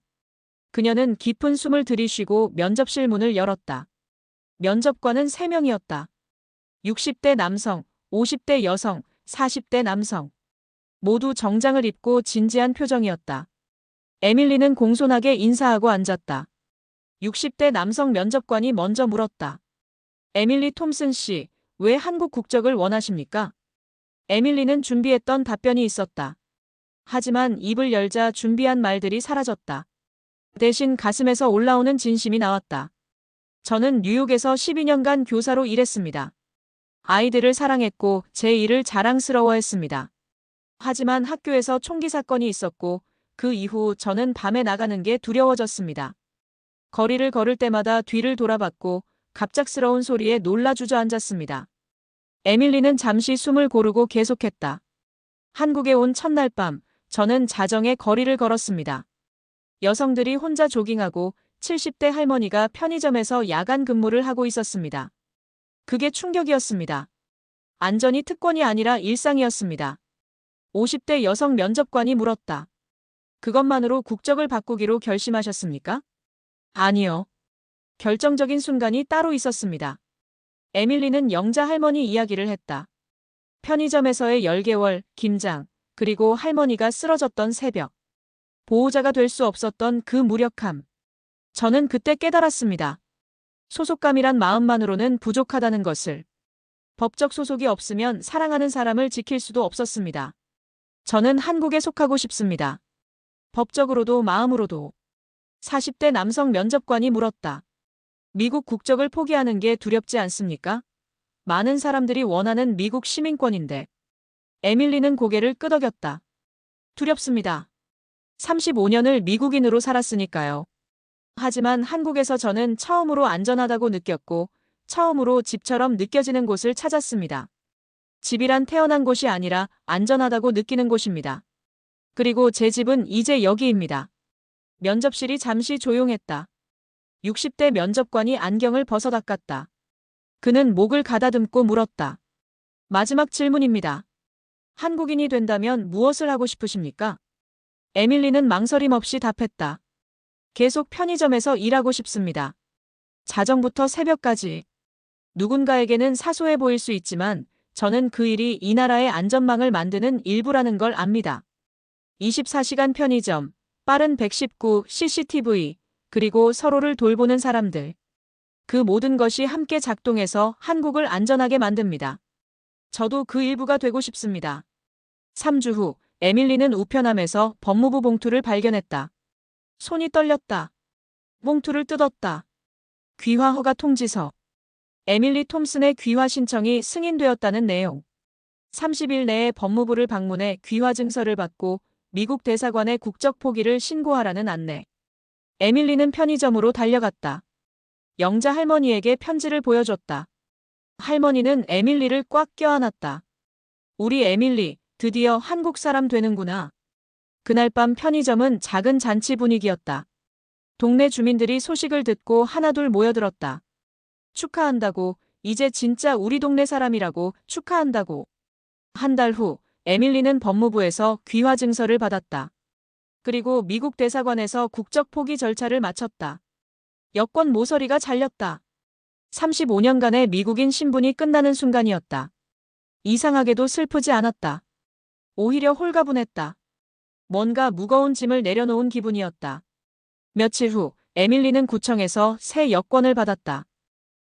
Speaker 1: 그녀는 깊은 숨을 들이쉬고 면접실 문을 열었다. 면접관은 3명이었다. 60대 남성, 50대 여성, 40대 남성. 모두 정장을 입고 진지한 표정이었다. 에밀리는 공손하게 인사하고 앉았다. 60대 남성 면접관이 먼저 물었다. 에밀리 톰슨 씨, 왜 한국 국적을 원하십니까? 에밀리는 준비했던 답변이 있었다. 하지만 입을 열자 준비한 말들이 사라졌다. 대신 가슴에서 올라오는 진심이 나왔다. 저는 뉴욕에서 12년간 교사로 일했습니다. 아이들을 사랑했고 제 일을 자랑스러워했습니다. 하지만 학교에서 총기 사건이 있었고 그 이후 저는 밤에 나가는 게 두려워졌습니다. 거리를 걸을 때마다 뒤를 돌아봤고 갑작스러운 소리에 놀라 주저앉았습니다. 에밀리는 잠시 숨을 고르고 계속했다. 한국에 온 첫날 밤, 저는 자정에 거리를 걸었습니다. 여성들이 혼자 조깅하고 70대 할머니가 편의점에서 야간 근무를 하고 있었습니다. 그게 충격이었습니다. 안전이 특권이 아니라 일상이었습니다. 50대 여성 면접관이 물었다. 그것만으로 국적을 바꾸기로 결심하셨습니까? 아니요. 결정적인 순간이 따로 있었습니다. 에밀리는 영자 할머니 이야기를 했다. 편의점에서의 10개월, 김장, 그리고 할머니가 쓰러졌던 새벽. 보호자가 될 수 없었던 그 무력함. 저는 그때 깨달았습니다. 소속감이란 마음만으로는 부족하다는 것을. 법적 소속이 없으면 사랑하는 사람을 지킬 수도 없었습니다. 저는 한국에 속하고 싶습니다. 법적으로도 마음으로도. 40대 남성 면접관이 물었다. 미국 국적을 포기하는 게 두렵지 않습니까? 많은 사람들이 원하는 미국 시민권인데. 에밀리는 고개를 끄덕였다. 두렵습니다. 35년을 미국인으로 살았으니까요. 하지만 한국에서 저는 처음으로 안전하다고 느꼈고, 처음으로 집처럼 느껴지는 곳을 찾았습니다. 집이란 태어난 곳이 아니라 안전하다고 느끼는 곳입니다. 그리고 제 집은 이제 여기입니다. 면접실이 잠시 조용했다. 60대 면접관이 안경을 벗어닦았다. 그는 목을 가다듬고 물었다. 마지막 질문입니다. 한국인이 된다면 무엇을 하고 싶으십니까? 에밀리는 망설임 없이 답했다. 계속 편의점에서 일하고 싶습니다. 자정부터 새벽까지. 누군가에게는 사소해 보일 수 있지만 저는 그 일이 이 나라의 안전망을 만드는 일부라는 걸 압니다. 24시간 편의점, 빠른 119 CCTV, 그리고 서로를 돌보는 사람들. 그 모든 것이 함께 작동해서 한국을 안전하게 만듭니다. 저도 그 일부가 되고 싶습니다. 3주 후, 에밀리는 우편함에서 법무부 봉투를 발견했다. 손이 떨렸다. 봉투를 뜯었다. 귀화 허가 통지서. 에밀리 톰슨의 귀화 신청이 승인되었다는 내용. 30일 내에 법무부를 방문해 귀화 증서를 받고 미국 대사관에 국적 포기를 신고하라는 안내. 에밀리는 편의점으로 달려갔다. 영자 할머니에게 편지를 보여줬다. 할머니는 에밀리를 꽉 껴안았다. 우리 에밀리, 드디어 한국 사람 되는구나. 그날 밤 편의점은 작은 잔치 분위기였다. 동네 주민들이 소식을 듣고 하나둘 모여들었다. 축하한다고, 이제 진짜 우리 동네 사람이라고 축하한다고. 한 달 후, 에밀리는 법무부에서 귀화 증서를 받았다. 그리고 미국 대사관에서 국적 포기 절차를 마쳤다. 여권 모서리가 잘렸다. 35년간의 미국인 신분이 끝나는 순간이었다. 이상하게도 슬프지 않았다. 오히려 홀가분했다. 뭔가 무거운 짐을 내려놓은 기분이었다. 며칠 후, 에밀리는 구청에서 새 여권을 받았다.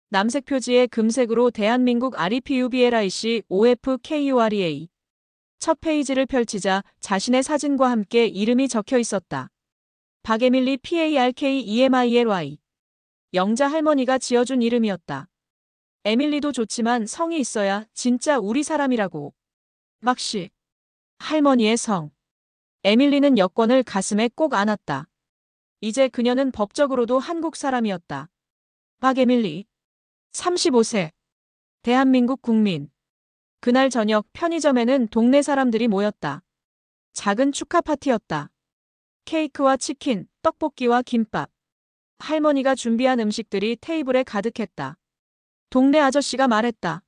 Speaker 1: 남색 표지에 금색으로 대한민국 REPUBLIC OFKUREA. 첫 페이지를 펼치자 자신의 사진과 함께 이름이 적혀 있었다. 박에밀리 PARKEMILY. 영자 할머니가 지어준 이름이었다. 에밀리도 좋지만 성이 있어야 진짜 우리 사람이라고. 막시. 할머니의 성. 에밀리는 여권을 가슴에 꼭 안았다. 이제 그녀는 법적으로도 한국 사람이었다. 박에밀리. 35세. 대한민국 국민. 그날 저녁 편의점에는 동네 사람들이 모였다. 작은 축하 파티였다. 케이크와 치킨, 떡볶이와 김밥. 할머니가 준비한 음식들이 테이블에 가득했다. 동네 아저씨가 말했다.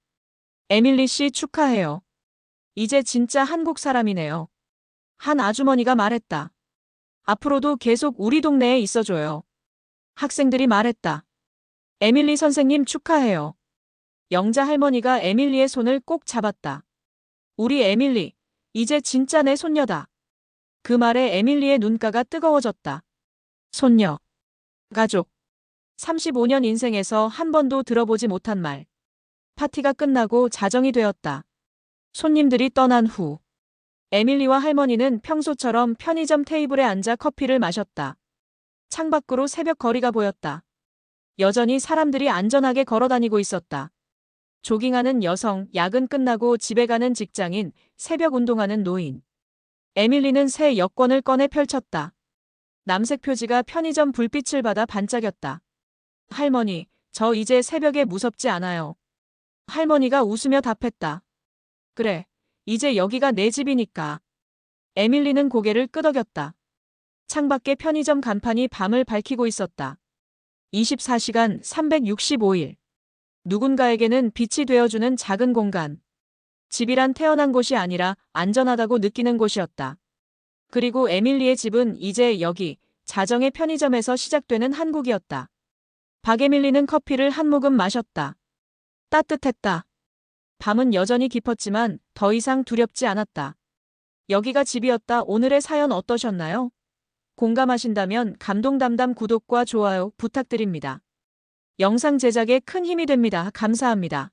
Speaker 1: 에밀리 씨 축하해요. 이제 진짜 한국 사람이네요. 한 아주머니가 말했다. 앞으로도 계속 우리 동네에 있어줘요. 학생들이 말했다. 에밀리 선생님 축하해요. 영자 할머니가 에밀리의 손을 꼭 잡았다. 우리 에밀리, 이제 진짜 내 손녀다. 그 말에 에밀리의 눈가가 뜨거워졌다. 손녀. 가족. 35년 인생에서 한 번도 들어보지 못한 말. 파티가 끝나고 자정이 되었다. 손님들이 떠난 후. 에밀리와 할머니는 평소처럼 편의점 테이블에 앉아 커피를 마셨다. 창밖으로 새벽 거리가 보였다. 여전히 사람들이 안전하게 걸어다니고 있었다. 조깅하는 여성, 야근 끝나고 집에 가는 직장인, 새벽 운동하는 노인. 에밀리는 새 여권을 꺼내 펼쳤다. 남색 표지가 편의점 불빛을 받아 반짝였다. 할머니, 저 이제 새벽에 무섭지 않아요. 할머니가 웃으며 답했다. 그래, 이제 여기가 내 집이니까. 에밀리는 고개를 끄덕였다. 창밖에 편의점 간판이 밤을 밝히고 있었다. 24시간 365일. 누군가에게는 빛이 되어주는 작은 공간. 집이란 태어난 곳이 아니라 안전하다고 느끼는 곳이었다. 그리고 에밀리의 집은 이제 여기, 자정의 편의점에서 시작되는 한국이었다. 박에밀리는 커피를 한 모금 마셨다. 따뜻했다. 밤은 여전히 깊었지만 더 이상 두렵지 않았다. 여기가 집이었다. 오늘의 사연 어떠셨나요? 공감하신다면 감동담담 구독과 좋아요 부탁드립니다. 영상 제작에 큰 힘이 됩니다. 감사합니다.